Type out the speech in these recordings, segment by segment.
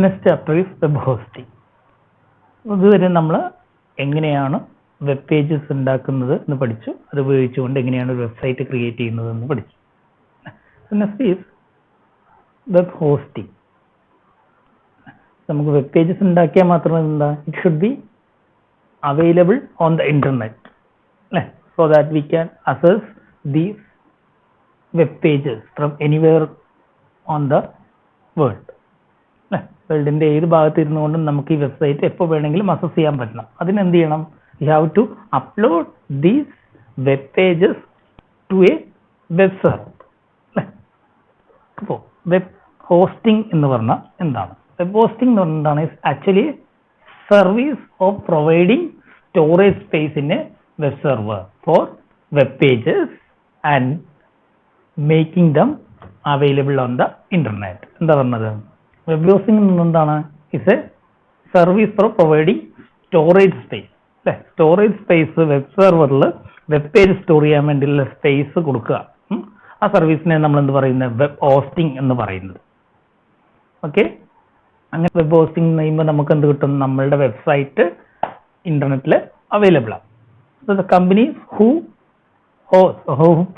Next chapter is web hosting. ഇതുവരെ നമ്മൾ എങ്ങനെയാണ് വെബ് പേജസ് ഉണ്ടാക്കുന്നത് എന്ന് പഠിച്ചു. അത് ഉപയോഗിച്ചുകൊണ്ട് എങ്ങനെയാണ് ഒരു വെബ്സൈറ്റ് ക്രിയേറ്റ് ചെയ്യുന്നത് എന്ന് പഠിച്ചു. Next is web hosting. നമുക്ക് വെബ് പേജസ് ഉണ്ടാക്കിയാൽ മാത്രമേ എന്താ, it should be available on the internet അല്ലേ, so that we can access these web pages from anywhere on the world. വേൾഡിന്റെ ഏത് ഭാഗത്ത് ഇരുന്നുകൊണ്ടും നമുക്ക് ഈ വെബ്സൈറ്റ് എപ്പോൾ വേണമെങ്കിലും അക്സസ് ചെയ്യാൻ പറ്റണം. അതിന് എന്ത് ചെയ്യണം? You have to upload these web pages to a web server. അപ്പോൾ വെബ് ഹോസ്റ്റിംഗ് എന്ന് പറഞ്ഞാൽ എന്താണ്? വെബ് ഹോസ്റ്റിംഗ് എന്ന് പറഞ്ഞാൽ എന്താണ്? Actually service of providing storage space in a web server for web pages and making them available on the internet. എന്താ പറഞ്ഞത്? Web hosting എന്താണ്? It's a service for providing storage space അല്ലെ. Storage space web സെർവറിൽ web page store ചെയ്യാൻ വേണ്ടിയുള്ള space കൊടുക്കുക. ആ സർവീസിനെ നമ്മൾ എന്ത് പറയുന്നത്? വെബ് ഹോസ്റ്റിംഗ് എന്ന് പറയുന്നത്. ഓക്കെ, അങ്ങനെ വെബ് ഹോസ്റ്റിംഗ് എന്ന് പറയുമ്പോൾ നമുക്ക് എന്ത് കിട്ടും? നമ്മളുടെ വെബ്സൈറ്റ് ഇന്റർനെറ്റിൽ അവൈലബിൾ ആണ്. So the companies who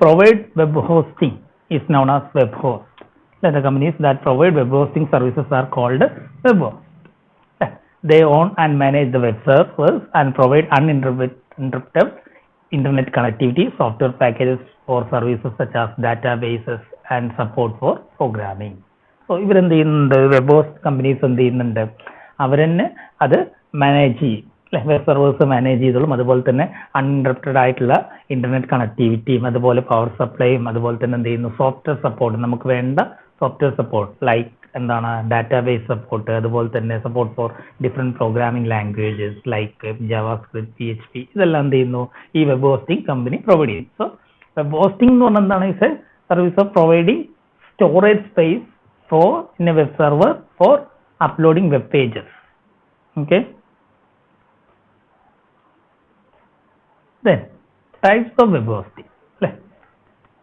provide web hosting is known as web host. The companies that provide web hosting services are called web host. They own and manage the web servers and provide uninterrupted internet connectivity, software packages for services such as databases and support for programming. So ഇവരെന്ത് ചെയ്യുന്നുണ്ട്? Web host companies എന്ത് ചെയ്യുന്നുണ്ട്? അവരെന്നെ അത് manage ചെയ്യും അല്ലെ. Web servers manage ചെയ്തോളും. അതുപോലെ തന്നെ അൺഇൻറ്ററപ്റ്റഡ് ആയിട്ടുള്ള ഇന്റർനെറ്റ് കണക്ടിവിറ്റിയും അതുപോലെ പവർ സപ്ലൈയും അതുപോലെ തന്നെ എന്ത് ചെയ്യുന്നു? സോഫ്റ്റ്വെയർ സപ്പോർട്ട്, നമുക്ക് വേണ്ട സോഫ്റ്റ്വെയർ സപ്പോർട്ട് ലൈക്ക് എന്താണ് ഡാറ്റാബേസ് സപ്പോർട്ട്, അതുപോലെ തന്നെ support for different programming languages like JavaScript, PHP, ഇതെല്ലാം എന്ത് ചെയ്യുന്നു? ഈ വെബ് ഹോസ്റ്റിംഗ് കമ്പനി പ്രൊവൈഡ് ചെയ്യും. സോ വെബ് ഹോസ്റ്റിംഗ് എന്ന് പറഞ്ഞാൽ എന്താണ്? It's a service of providing storage space for in a web server for uploading web pages. Okay, then types of web hosting അല്ലേ.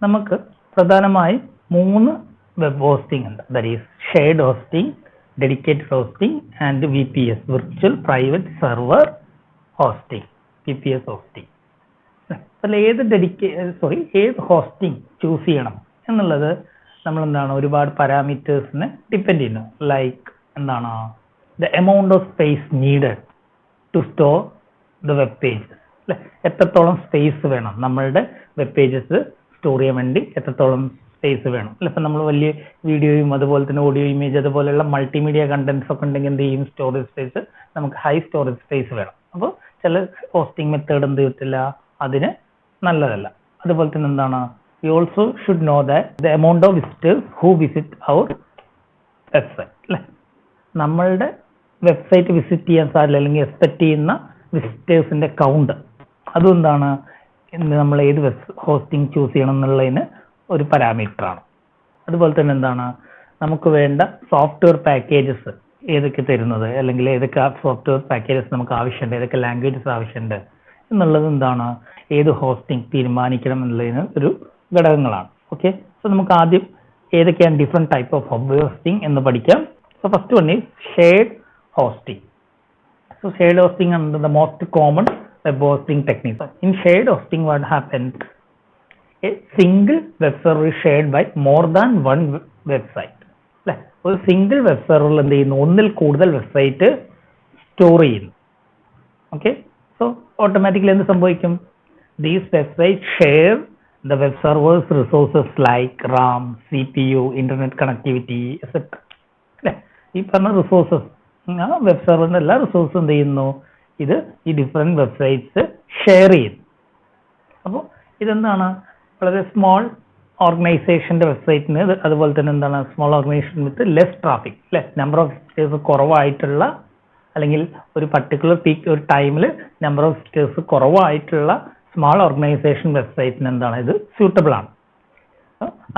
നമുക്ക് പ്രധാനമായും 3 വെബ് ഹോസ്റ്റിംഗ് ഉണ്ട്. That is shared hosting, dedicated hosting and VPS, virtual private server hosting, VPS hosting. അതിൽ ഏത് hosting choose ചെയ്യണം എന്നുള്ളത് നമ്മൾ എന്താണ് ഒരുപാട് പാരാമീറ്റേഴ്സിനെ ഡിപ്പെൻഡ് ചെയ്യുന്നു. ലൈക്ക് എന്താണ് the amount of space needed to store the web pages അല്ലെ. എത്രത്തോളം സ്പേസ് വേണം നമ്മളുടെ വെബ് പേജസ് സ്റ്റോർ ചെയ്യാൻ വേണ്ടി, എത്രത്തോളം സ്പേസ് വേണം അല്ലെ. ഇപ്പം നമ്മൾ വലിയ വീഡിയോയും അതുപോലെ തന്നെ ഓഡിയോ, ഇമേജ് അതുപോലെയുള്ള മൾട്ടിമീഡിയ കണ്ടന്റ്സ് ഒക്കെ ഉണ്ടെങ്കിൽ എന്ത് ചെയ്യും? സ്റ്റോറേജ് സ്പേസ് നമുക്ക് ഹൈ സ്റ്റോറേജ് സ്പേസ് വേണം. അപ്പോൾ ചില ഹോസ്റ്റിംഗ് മെത്തേഡ് എന്ത് കിട്ടില്ല, അതിന് നല്ലതല്ല. അതുപോലെ തന്നെ എന്താണ്, you also should know that the amount of visitors who visit our website അല്ലെ. നമ്മളുടെ വെബ്സൈറ്റ് വിസിറ്റ് ചെയ്യാൻ സാധ്യത അല്ലെങ്കിൽ എക്സ്പെക്ട് ചെയ്യുന്ന വിസിറ്റേഴ്സിന്റെ കൗണ്ട്, അതും എന്താണ് നമ്മൾ ഏത് വെബ് ഹോസ്റ്റിംഗ് ചൂസ് ചെയ്യണം എന്നുള്ളതിന് ഒരു പാരാമീറ്റർ ആണ്. അതുപോലെ തന്നെ എന്താണ് നമുക്ക് വേണ്ട സോഫ്റ്റ്വെയർ പാക്കേജസ് ഏതൊക്കെ തരുന്നത്, അല്ലെങ്കിൽ ഏതൊക്കെ സോഫ്റ്റ്വെയർ പാക്കേജസ് നമുക്ക് ആവശ്യമുണ്ട്, ഏതൊക്കെ ലാംഗ്വേജസ് ആവശ്യമുണ്ട് എന്നുള്ളത് എന്താണ് ഏത് ഹോസ്റ്റിംഗ് തീരുമാനിക്കണം എന്നുള്ളതിന് ഒരു ഘടകങ്ങളാണ്. ഓക്കെ, സോ നമുക്ക് ആദ്യം ഏതൊക്കെയാണ് different type of web hosting എന്ന് പഠിക്കാം. So first one is shared hosting. So shared hosting is the most common web hosting technique. In shared hosting, what happens? A single web server is shared by more than one website. ഒരു single web സെർവറിൽ എന്ത് ചെയ്യുന്നു? ഒന്നിൽ കൂടുതൽ website store ചെയ്യുന്നു. Okay, so automatically എന്ത് സംഭവിക്കും? These website share the web servers resources like RAM, CPU, internet connectivity etcetera അല്ലെ. ഈ പറഞ്ഞ റിസോഴ്സസ് വെബ് സെർവറിന്റെ എല്ലാ റിസോഴ്സും എന്ത് ചെയ്യുന്നു? ഇത് ഈ ഡിഫറെന്റ് വെബ്സൈറ്റ്സ് ഷെയർ ചെയ്യുന്നു. അപ്പോൾ ഇതെന്താണ് വളരെ സ്മോൾ ഓർഗനൈസേഷന്റെ വെബ്സൈറ്റിന്, അതുപോലെ തന്നെ എന്താണ് small organization with less traffic അല്ലെ, നമ്പർ ഓഫ് വിസിറ്റേഴ്സ് കുറവായിട്ടുള്ള, അല്ലെങ്കിൽ ഒരു പർട്ടിക്കുലർ പീക്ക് ഒരു ടൈമിൽ നമ്പർ ഓഫ് വിസിറ്റേഴ്സ് കുറവായിട്ടുള്ള സ്മോൾ ഓർഗനൈസേഷൻ വെബ്സൈറ്റിന് എന്താണ് ഇത് സ്യൂട്ടബിൾ ആണ്.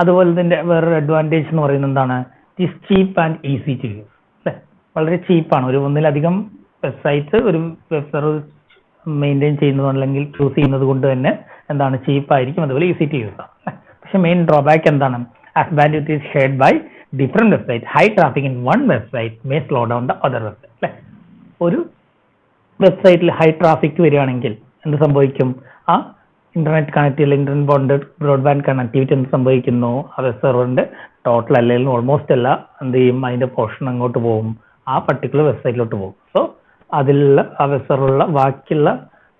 അതുപോലെ തന്നെ വേറൊരു അഡ്വാൻറ്റേജ് എന്ന് പറയുന്നത് എന്താണ്? It is cheap and easy to use. വളരെ ചീപ്പാണ്. ഒന്നിലധികം വെബ്സൈറ്റ് ഒരു വെബ് സെർവർ മെയിൻറ്റെയിൻ ചെയ്യുന്നത് അല്ലെങ്കിൽ ചൂസ് ചെയ്യുന്നത് കൊണ്ട് തന്നെ എന്താണ് ചീപ്പായിരിക്കും, അതുപോലെ ഈസി ടു യൂസ് ആണ്. പക്ഷെ മെയിൻ ഡ്രോബാക്ക് എന്താണ്? As bandwidth is shared by different website, high traffic in one website may slow down the other website. അല്ലെ, ഒരു വെബ്സൈറ്റിൽ ഹൈ ട്രാഫിക് വരികയാണെങ്കിൽ എന്ത് സംഭവിക്കും? ആ internet connectivity, internet broadband connectivity എന്ത് സംഭവിക്കുന്നു? ആ വെബ് സെർവറിന്റെ ടോട്ടൽ അല്ലെങ്കിൽ ഓൾമോസ്റ്റ് അല്ല എന്ത് ചെയ്യും? അതിന്റെ പോർഷൻ അങ്ങോട്ട് പോകും, ആ പർട്ടിക്കുലർ വെബ്സൈറ്റിലോട്ട് പോകും. സോ അതിലുള്ള ആ വെബ് സെർവറിലുള്ള ബാക്കിയുള്ള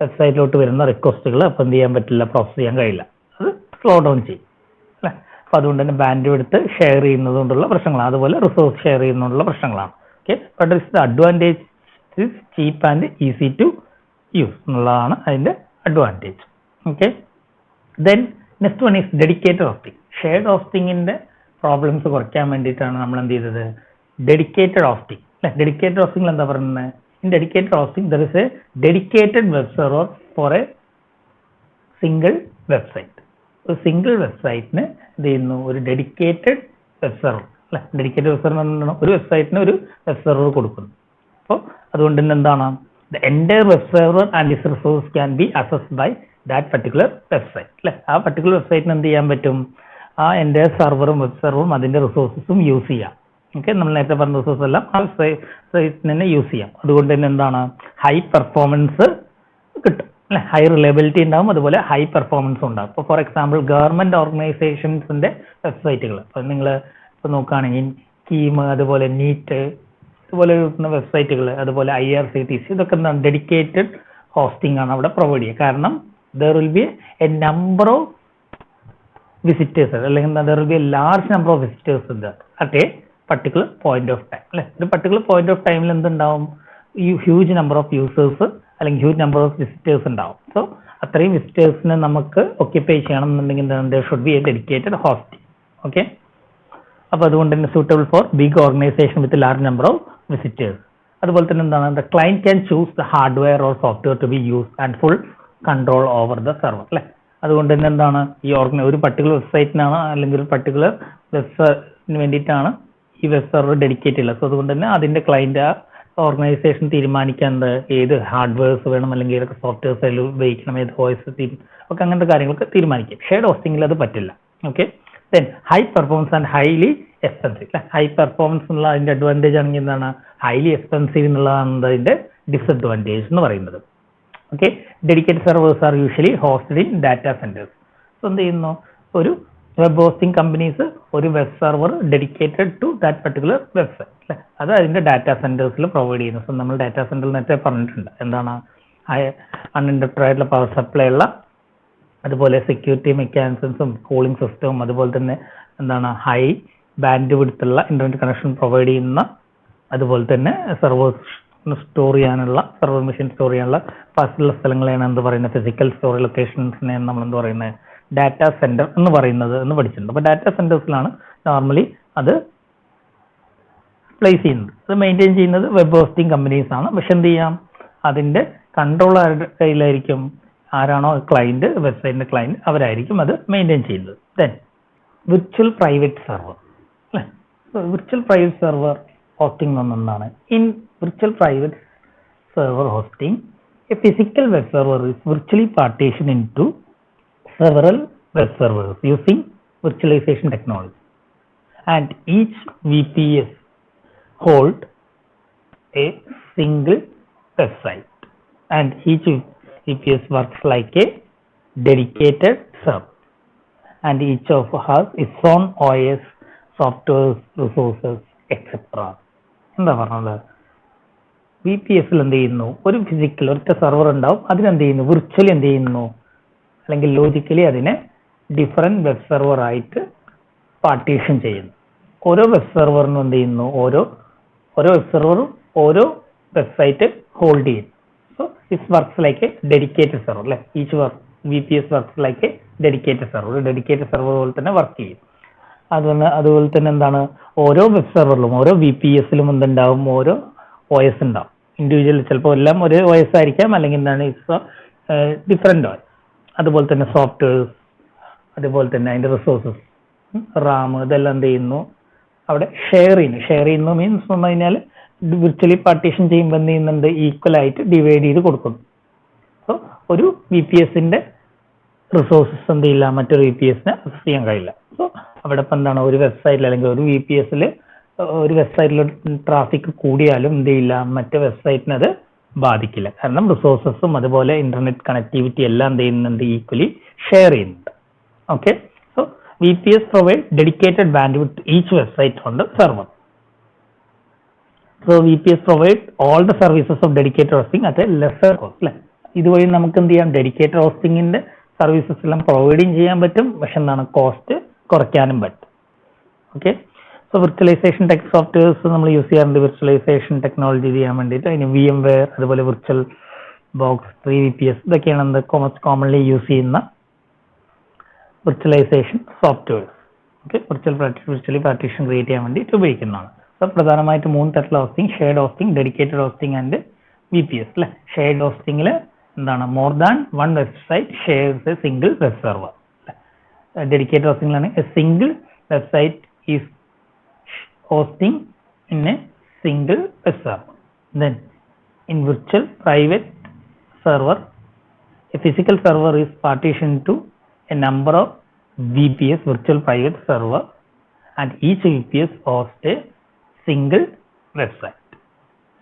വെബ്സൈറ്റിലോട്ട് വരുന്ന റിക്വസ്റ്റുകൾ അപ്പം എന്ത് ചെയ്യാൻ പറ്റില്ല? പ്രോസസ് ചെയ്യാൻ കഴിയില്ല, അത് സ്ലോ ഡൗൺ ചെയ്യും അല്ലെ. അപ്പൊ അതുകൊണ്ട് തന്നെ ബാൻഡ് എടുത്ത് ഷെയർ ചെയ്യുന്നത് കൊണ്ടുള്ള പ്രശ്നങ്ങളാണ്, അതുപോലെ റിസോഴ്സ് ഷെയർ ചെയ്യുന്നതുകൊണ്ടുള്ള പ്രശ്നങ്ങളാണ്. Okay, but it's the advantage is cheap and easy to use എന്നുള്ളതാണ് അതിന്റെ advantage. Okay, then next one is dedicated hosting. Shared ഹോസ്റ്റിംഗിന്റെ പ്രോബ്ലംസ് കുറയ്ക്കാൻ വേണ്ടിയിട്ടാണ് നമ്മൾ എന്ത് ചെയ്തത്? ഡെഡിക്കേറ്റഡ് ഹോസ്റ്റിംഗ് അല്ലെ. ഡെഡിക്കേറ്റഡ് ഹോസ്റ്റിംഗിൽ എന്താ പറയുന്നത്? In dedicated hosting there is a dedicated web server for a single website. ഒരു സിംഗിൾ വെബ്സൈറ്റിന് എന്ത് ചെയ്യുന്നു? ഒരു ഡെഡിക്കേറ്റഡ് വെബ് സെർവർ അല്ലെ. ഡെഡിക്കേറ്റഡ് വെബ് സെർവർ എന്ന് പറഞ്ഞാൽ ഒരു വെബ്സൈറ്റിന് ഒരു വെബ് സെർവർ കൊടുക്കുന്നു. അപ്പോൾ അതുകൊണ്ട് തന്നെ എന്താണ്? the entire web server and its resource can be accessed by that particular website അല്ലെ. ആ പർട്ടിക്കുലർ വെബ്സൈറ്റിന് എന്ത് ചെയ്യാൻ പറ്റും? ആ എൻ്റെ സെർവറും വെബ് സെർവറും അതിന്റെ റിസോഴ്സസും യൂസ് ചെയ്യാം. ഓക്കെ, നമ്മൾ നേരത്തെ പറഞ്ഞ റിസോഴ്സ് എല്ലാം ആ വെബ്സൈറ്റിന് തന്നെ യൂസ് ചെയ്യാം. അതുകൊണ്ട് തന്നെ എന്താണ്? ഹൈ പെർഫോമൻസ് കിട്ടും അല്ലെ, ഹൈ റിലയബിലിറ്റി ഉണ്ടാവും, അതുപോലെ ഹൈ പെർഫോമൻസ് ഉണ്ടാവും. ഇപ്പോൾ ഫോർ എക്സാമ്പിൾ ഗവൺമെന്റ് ഓർഗനൈസേഷൻസിന്റെ വെബ്സൈറ്റുകൾ ഇപ്പൊ നിങ്ങൾ ഇപ്പൊ നോക്കുകയാണെങ്കിൽ കീം, അതുപോലെ നീറ്റ്, അതുപോലെ കിട്ടുന്ന വെബ്സൈറ്റുകൾ, അതുപോലെ IRCTC, ഇതൊക്കെ എന്താണ്? ഡെഡിക്കേറ്റഡ് ഹോസ്റ്റിംഗ് ആണ് അവിടെ പ്രൊവൈഡ് ചെയ്യുക. കാരണം there will be a number of visitors, അല്ലെങ്കിൽ there will be a large number of visitors at a particular point of time അല്ലെ. ഒരു പർട്ടിക്കുലർ പോയിന്റ് ഓഫ് ടൈമിൽ എന്തുണ്ടാവും? ഈ ഹ്യൂജ് നമ്പർ ഓഫ് യൂസേഴ്സ് അല്ലെങ്കിൽ ഹ്യൂജ് നമ്പർ ഓഫ് വിസിറ്റേഴ്സ് ഉണ്ടാവും. So അത്രയും വിസിറ്റേഴ്സിനെ നമുക്ക് ഒക്യുപ്പൈ ചെയ്യണം എന്നുണ്ടെങ്കിൽ there should be a dedicated hosting. Okay, അപ്പോൾ അതുകൊണ്ട് തന്നെ suitable for big organization with large number of visitors. അതുപോലെ തന്നെ എന്താണ്? The client can choose the hardware or software to be use and full control over the server അല്ലെ. അതുകൊണ്ട് തന്നെ എന്താണ്? ഈ ഒരു പർട്ടിക്കുലർ വെബ്സൈറ്റിനാണ് അല്ലെങ്കിൽ ഒരു പർട്ടിക്കുലർ വെബ്സൈറ്റിന് വേണ്ടിയിട്ടാണ് ഈ വെബ് സെർവർ ഡെഡിക്കേറ്റ് ഉള്ളത്. സോ അതുകൊണ്ട് തന്നെ അതിന്റെ ക്ലയന്റ് ഓർഗനൈസേഷൻ തീരുമാനിക്കുന്നത് ഏത് ഹാർഡ്വെയർസ് വേണം, അല്ലെങ്കിൽ ഏതൊക്കെ സോഫ്റ്റ്വെയർസ് അതിൽ ഉപയോഗിക്കണം, ഏത് OS ഒക്കെ അങ്ങനത്തെ കാര്യങ്ങളൊക്കെ തീരുമാനിക്കും. ഷെയർഡ് ഹോസ്റ്റിംഗിൽ അത് പറ്റില്ല. Okay, then high performance and highly expensive. High performance എന്നുള്ള അതിന്റെ അഡ്വാൻറ്റേജ് ആണെങ്കിൽ എന്താണ്? ഹൈലി എക്സ്പെൻസീവ് എന്നുള്ളതാണ് അതിന്റെ ഡിസഡ്വാൻറ്റേജ് എന്ന് പറയുന്നത്. Okay, dedicated servers are usually hosted in data centres. So എന്ത് ചെയ്യുന്നു? ഒരു വെബ് ഹോസ്റ്റിംഗ് കമ്പനീസ് ഒരു web server dedicated to that particular website അല്ലെ, അത് അതിന്റെ ഡാറ്റാ സെന്റേഴ്സിൽ പ്രൊവൈഡ് ചെയ്യുന്നു. സോ നമ്മൾ ഡാറ്റാ സെന്ററിൽ നേരത്തെ പറഞ്ഞിട്ടുണ്ട് എന്താണ്? അൺഇൻറ്ററപ്റ്റഡ് ആയിട്ടുള്ള പവർ സപ്ലൈ ഉള്ള, അതുപോലെ സെക്യൂരിറ്റി മെക്കാനിസംസും കൂളിംഗ് സിസ്റ്റവും, അതുപോലെ തന്നെ എന്താണ്? ഹൈ ബാൻഡ് വിഡ്ത്തുള്ള ഇന്റർനെറ്റ് കണക്ഷൻ പ്രൊവൈഡ് ചെയ്യുന്ന, അതുപോലെ തന്നെ സെർവർ സ്റ്റോർ ചെയ്യാനുള്ള, സെർവർ മെഷീൻ സ്റ്റോർ ചെയ്യാനുള്ള ഫാസ്റ്റുള്ള സ്ഥലങ്ങളെയാണ് എന്ത് പറയുന്നത്? ഫിസിക്കൽ സ്റ്റോറേജ് ലൊക്കേഷൻസിനെയാണ് നമ്മൾ എന്ത് പറയുന്നത്? ഡാറ്റാ സെന്റർ എന്ന് പറയുന്നത് എന്ന് പഠിച്ചിട്ടുണ്ട്. അപ്പോൾ ഡാറ്റാ സെന്റേഴ്സിലാണ് നോർമലി അത് പ്ലേസ് ചെയ്യുന്നത്. അത് മെയിൻറ്റെയിൻ ചെയ്യുന്നത് വെബ് ഹോസ്റ്റിംഗ് കമ്പനീസ് ആണ്. പക്ഷെ എന്ത് ചെയ്യാം? അതിന്റെ കൺട്രോൾ ആരുടെ കയ്യിലായിരിക്കും? ആരാണോ ക്ലയന്റ്, വെബ്സൈറ്റിന്റെ ക്ലയന്റ്, അവരായിരിക്കും അത് മെയിൻറ്റെയിൻ ചെയ്യുന്നത്. ദെൻ വിർച്വൽ പ്രൈവറ്റ് സെർവർ അല്ലെ. വിർച്വൽ പ്രൈവറ്റ് സെർവർ ഹോസ്റ്റിംഗ് ഒന്നാണ്. In virtual private server hosting, A physical web server is virtually partitioned into several web servers using virtualization technology, and each VPS hold a single website, and each VPS works like a dedicated server, and each of has its own OS, software, resources, etc. എന്താ പറഞ്ഞത്? VPSൽ എന്ത് ചെയ്യുന്നു? ഒരു physical ഒറ്റ server ഉണ്ടാവും, അതിനെന്ത് ചെയ്യുന്നു? Virtually എന്ത് ചെയ്യുന്നു? അല്ലെങ്കിൽ ലോജിക്കലി അതിനെ ഡിഫറെന്റ് വെബ് സെർവർ ആയിട്ട് പാർട്ടീഷൻ ചെയ്യുന്നു. ഓരോ വെബ് സെർവറിനും എന്ത് ചെയ്യുന്നു? ഓരോ വെബ് സെർവറും ഓരോ വെബ്സൈറ്റ് ഹോൾഡ് ചെയ്യുന്നു. So it's works like a dedicated server അല്ലെ. Each VPS works like a dedicated server. Dedicated server പോലെ തന്നെ വർക്ക് ചെയ്യും. അതുപോലെ തന്നെ എന്താണ്? ഓരോ വെബ് സെർവറിലും ഓരോ VPSലും എന്തുണ്ടാവും? ഓരോ OS ഉണ്ടാവും. ഇൻഡിവിജ്വൽ ചിലപ്പോൾ എല്ലാം ഒരേ OS ആയിരിക്കാം, അല്ലെങ്കിൽ എന്താണ്? It's different OS. അതുപോലെ തന്നെ സോഫ്റ്റ്വെയർസ്, അതുപോലെ തന്നെ അതിന്റെ റിസോഴ്സസ്, റാം, ഇതെല്ലാം എന്ത് ചെയ്യുന്നു? അവിടെ ഷെയർ ചെയ്യുന്നു മീൻസ് പറഞ്ഞു കഴിഞ്ഞാൽ വിർച്വലി പാർട്ടീഷൻ ചെയ്യുമ്പോൾ എന്ത് ചെയ്യുന്നുണ്ട്? ഈക്വൽ ആയിട്ട് ഡിവൈഡ് ചെയ്ത് കൊടുക്കുന്നു. സോ ഒരു VPSന്റെ റിസോഴ്സസ് എന്ത് ചെയ്യില്ല മറ്റൊരു VPSനെ അക്സസ് ചെയ്യാൻ കഴിയില്ല. സോ അവിടെ ഇപ്പം എന്താണ് ഒരു വെബ്സൈറ്റിൽ അല്ലെങ്കിൽ ഒരു VPSൽ ഒരു വെബ്സൈറ്റിൽ ട്രാഫിക് കൂടിയാലും എന്ത് ചെയ്യില്ല, മറ്റേ വെബ്സൈറ്റിന് അത് ബാധിക്കില്ല. കാരണം റിസോഴ്സസും അതുപോലെ ഇന്റർനെറ്റ് കണക്ടിവിറ്റി എല്ലാം എന്ത് ചെയ്യുന്നുണ്ട്, ഈക്വലി ഷെയർ ചെയ്യുന്നുണ്ട്. Okay, so VPS provide dedicated bandwidth each website on the server. So VPS provide all the services of dedicated hosting at a lesser cost അല്ലെ. ഇതുവഴി നമുക്ക് എന്ത് ചെയ്യാം, ഡെഡിക്കേറ്റഡ് ഹോസ്റ്റിംഗിന്റെ സർവീസസ് എല്ലാം പ്രൊവൈഡിങ് ചെയ്യാൻ പറ്റും, പക്ഷെ എന്താണ് കോസ്റ്റ് കുറയ്ക്കാനും പറ്റും. Okay, so virtualization tech softwares നമ്മൾ യൂസ് ചെയ്യാറുണ്ട് വിർച്വലൈസേഷൻ ടെക്നോളജി ചെയ്യാൻ വേണ്ടിയിട്ട്. അതിന് VMware അതുപോലെ വിർച്വൽ ബോക്സ് 3VPS ഇതൊക്കെയാണ് എന്ത് കോമൺലി യൂസ് ചെയ്യുന്ന virtualization softwares. Okay, virtually partition create ചെയ്യാൻ വേണ്ടിയിട്ട് ഉപയോഗിക്കുന്നതാണ്. സോ പ്രധാനമായിട്ട് 3 തരത്തിലുള്ള hosting: shared hosting, dedicated hosting and VPS അല്ലെ. ഷെയർഡ് ഹോസ്റ്റിംഗിൽ എന്താണ്, more than one website shares a single web server. Dedicated ഹോസ്റ്റിംഗിലാണ് a single website is hosting in a single web server. Then in virtual private server, a physical server is partitioned to a number of VPS, virtual private server, and each VPS hosts a single website.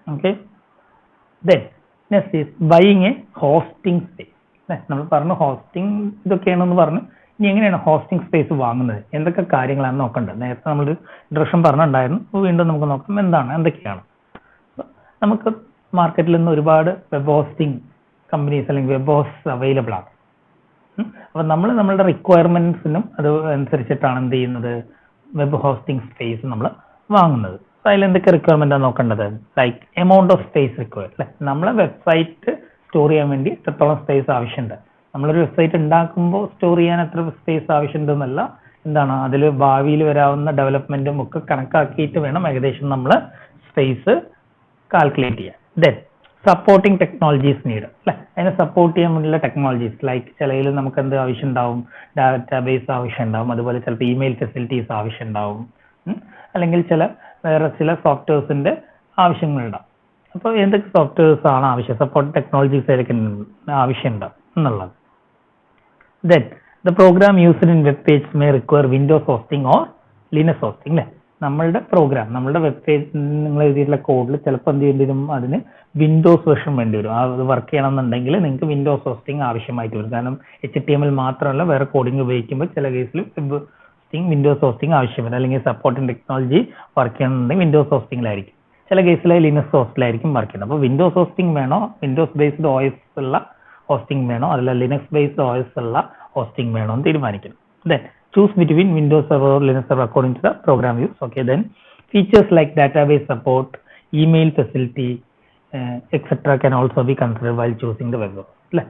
Okay, then next is buying a hosting space. നമ്മൾ പറഞ്ഞു hosting ഇതൊക്കെയാണെന്ന് പറഞ്ഞു. ഇനി എങ്ങനെയാണ് hosting space വാങ്ങുന്നത്, എന്തൊക്കെ കാര്യങ്ങളാണ് നോക്കേണ്ടത്. നേരത്തെ നമ്മളൊരു ഇൻട്രൊഡക്ഷൻ പറഞ്ഞിട്ടുണ്ടായിരുന്നു, വീണ്ടും നമുക്ക് നോക്കാം എന്തൊക്കെയാണ്. നമുക്ക് മാർക്കറ്റിൽ നിന്ന് ഒരുപാട് വെബ് ഹോസ്റ്റിംഗ് കമ്പനീസ് അല്ലെങ്കിൽ വെബ് ഹോസ്റ്റ് അവൈലബിൾ ആണ്. അപ്പം നമ്മൾ നമ്മളുടെ റിക്വയർമെന്റ്സിനും അത് അനുസരിച്ചിട്ടാണ് എന്ത് ചെയ്യുന്നത്, വെബ് ഹോസ്റ്റിംഗ് സ്പേസ് നമ്മൾ വാങ്ങുന്നത്. അതിൽ എന്തൊക്കെ റിക്വയർമെന്റ് ആണ് നോക്കേണ്ടത്, like amount of space required അല്ലെ. നമ്മളെ വെബ്സൈറ്റ് സ്റ്റോർ ചെയ്യാൻ വേണ്ടി എത്രത്തോളം സ്പേസ് ആവശ്യമുണ്ട്, നമ്മളൊരു വെബ്സൈറ്റ് ഉണ്ടാക്കുമ്പോൾ സ്റ്റോർ ചെയ്യാൻ എത്ര സ്പേസ് ആവശ്യമുണ്ടെന്നല്ല, എന്താണ് അതിൽ ഭാവിയിൽ വരാവുന്ന ഡെവലപ്മെന്റും ഒക്കെ കണക്കാക്കിയിട്ട് വേണം ഏകദേശം നമ്മൾ സ്പേസ് കാൽക്കുലേറ്റ് ചെയ്യാൻ. ദെൻ സപ്പോർട്ടിംഗ് ടെക്നോളജീസ് നീഡ് അല്ലെ. അതിനെ സപ്പോർട്ട് ചെയ്യാൻ വേണ്ടിയുള്ള ടെക്നോളജീസ് ലൈക്ക് ചിലയിൽ നമുക്ക് എന്ത് ആവശ്യം ഉണ്ടാവും, ഡാറ്റാബേസ് ആവശ്യം ഉണ്ടാവും, അതുപോലെ ചിലപ്പോൾ ഇമെയിൽ ഫെസിലിറ്റീസ് ആവശ്യം ഉണ്ടാവും, അല്ലെങ്കിൽ വേറെ ചില സോഫ്റ്റ്വെയർസിന്റെ ആവശ്യങ്ങളുണ്ടാവും. അപ്പോൾ എന്തൊക്കെ സോഫ്റ്റ്വെയർസ് ആണ് ആവശ്യം, സപ്പോർട്ട് ടെക്നോളജീസ് ഏതൊക്കെ ആവശ്യം ഉണ്ടാവും എന്നുള്ളത്. Then the program used in web page may require Windows hosting or Linux hosting അല്ലെ. നമ്മളുടെ പ്രോഗ്രാം, നമ്മളുടെ വെബ് പേജ് നിങ്ങൾ എഴുതിയിട്ടുള്ള കോഡിൽ ചിലപ്പോൾ എന്ത് ചെയ്യേണ്ടി വരും, അതിന് വിൻഡോസ് വെർഷൻ വേണ്ടി വരും. അത് വർക്ക് ചെയ്യണമെന്നുണ്ടെങ്കിൽ നിങ്ങൾക്ക് വിൻഡോസ് ഹോസ്റ്റിംഗ് ആവശ്യമായിട്ട് വരും. കാരണം HTML മാത്രമല്ല വേറെ കോഡിംഗ് ഉപയോഗിക്കുമ്പോൾ ചില കേസിൽ വെബ് ഹോസ്റ്റിംഗ് വിൻഡോസ് ഹോസ്റ്റിംഗ് ആവശ്യം വരും. അല്ലെങ്കിൽ സപ്പോർട്ടിംഗ് ടെക്നോളജി വർക്ക് ചെയ്യണമെന്നുണ്ടെങ്കിൽ വിൻഡോസ് ഹോസ്റ്റിംഗിലായിരിക്കും, ചില കേസിൽ ലിനക്സ് ഹോസ്റ്റിലായിരിക്കും വർക്ക് ചെയ്യുന്നത്. അപ്പോൾ വിൻഡോസ് ഹോസ്റ്റിംഗ് വേണോ, വിൻഡോസ് ബേസ്ഡ് OS ഉള്ള ഹോസ്റ്റിംഗ് വേണോ, അതല്ല ലിനക്സ് ബേസ്ഡ് OS ഉള്ള ഹോസ്റ്റിംഗ് വേണോ എന്ന് തീരുമാനിക്കണം. Then choose between Windows Server or Linux Server according to the program use. Okay, then features like database support, email facility, etc. can also be considered while choosing the web host. അല്ലേ,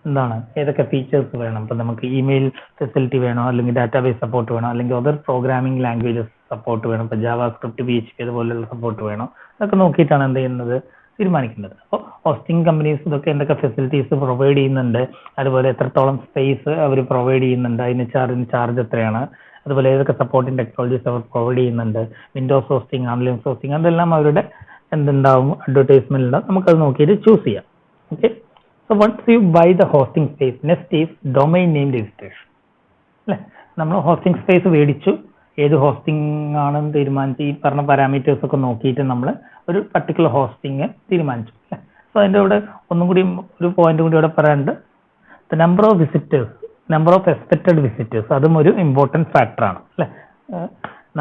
എന്താണ് ഏതൊക്കെ features വേണം. ഇപ്പം നമുക്ക് email facility വേണോ, അല്ലെങ്കിൽ database support വേണോ, അല്ലെങ്കിൽ അതർ പ്രോഗ്രാമിംഗ് ലാംഗ്വേജസ് സപ്പോർട്ട് വേണം, ഇപ്പം ജാവാസ്ക്രിപ്റ്റ്, PHP അതുപോലെയുള്ള സപ്പോർട്ട് വേണോ, അതൊക്കെ നോക്കിയിട്ടാണ് എന്ത് ചെയ്യുന്നത്, തീരുമാനിക്കുന്നത്. അപ്പോൾ ഹോസ്റ്റിംഗ് കമ്പനീസ് ഇതൊക്കെ എന്തൊക്കെ ഫെസിലിറ്റീസ് പ്രൊവൈഡ് ചെയ്യുന്നുണ്ട്, അതുപോലെ എത്രത്തോളം സ്പേസ് അവർ പ്രൊവൈഡ് ചെയ്യുന്നുണ്ട്, അതിന് ചാർജ് എത്രയാണ്, അതുപോലെ ഏതൊക്കെ സപ്പോർട്ടിംഗ് ടെക്നോളജീസ് അവർ പ്രൊവൈഡ് ചെയ്യുന്നുണ്ട്, വിൻഡോസ് ഹോസ്റ്റിംഗ് ആണ്, ലിനക്സ് ഹോസ്റ്റിംഗ്, അതെല്ലാം അവരുടെ എന്തുണ്ടാവും, അഡ്വർടൈസ്മെന്റ് ഉണ്ടാവും. നമുക്കത് നോക്കിയിട്ട് ചൂസ് ചെയ്യാം. Okay, so once you buy the hosting space, next is domain name registration അല്ലേ. നമ്മൾ ഹോസ്റ്റിംഗ് സ്പേസ് മേടിച്ചു, ഏത് ഹോസ്റ്റിംഗ് ആണെന്ന് തീരുമാനിച്ച് ഈ പറഞ്ഞ പാരാമീറ്റേഴ്സ് ഒക്കെ നോക്കിയിട്ട് നമ്മൾ ഒരു പർട്ടിക്കുലർ ഹോസ്റ്റിംഗ് തീരുമാനിച്ചു അല്ലേ. സോ അതിൻ്റെ കൂടെ ഒന്നും കൂടി ഒരു പോയിന്റ് കൂടി ഇവിടെ പറയാനുണ്ട്, the number of visitors, number of expected visitors, അതും ഒരു ഇമ്പോർട്ടൻറ്റ് ഫാക്ടറാണ് അല്ലേ.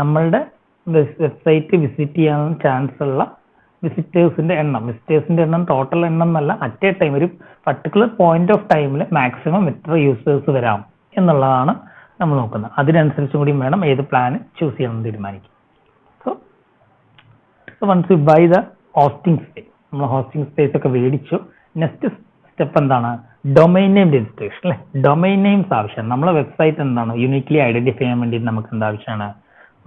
നമ്മളുടെ വെബ്സൈറ്റ് വിസിറ്റ് ചെയ്യാൻ ചാൻസ് ഉള്ള വിസിറ്റേഴ്സിന്റെ എണ്ണം ടോട്ടൽ എണ്ണം എന്നല്ല, അറ്റ് എ ടൈം ഒരു പർട്ടിക്കുലർ പോയിന്റ് ഓഫ് ടൈമിൽ മാക്സിമം എത്ര യൂസേഴ്സ് വരാം എന്നുള്ളതാണ് നമ്മൾ നോക്കുന്നത്. അതിനനുസരിച്ചും കൂടി വേണം ഏത് പ്ലാൻ ചൂസ് ചെയ്യണമെന്ന് തീരുമാനിക്കും. So once you buy the hosting space, നമ്മൾ ഹോസ്റ്റിംഗ് സ്പേസ് ഒക്കെ മേടിച്ചു, നെക്സ്റ്റ് സ്റ്റെപ്പ് എന്താണ്, ഡൊമൈൻ നെയിം രജിസ്ട്രേഷൻ അല്ലേ. ഡൊമൈൻ നെയിംസ് ആവശ്യമാണ്. നമ്മളെ വെബ്സൈറ്റ് എന്താണ് യൂണിക്ലി ഐഡന്റിഫൈ ചെയ്യാൻ വേണ്ടി നമുക്ക് എന്താ ആവശ്യമാണ്,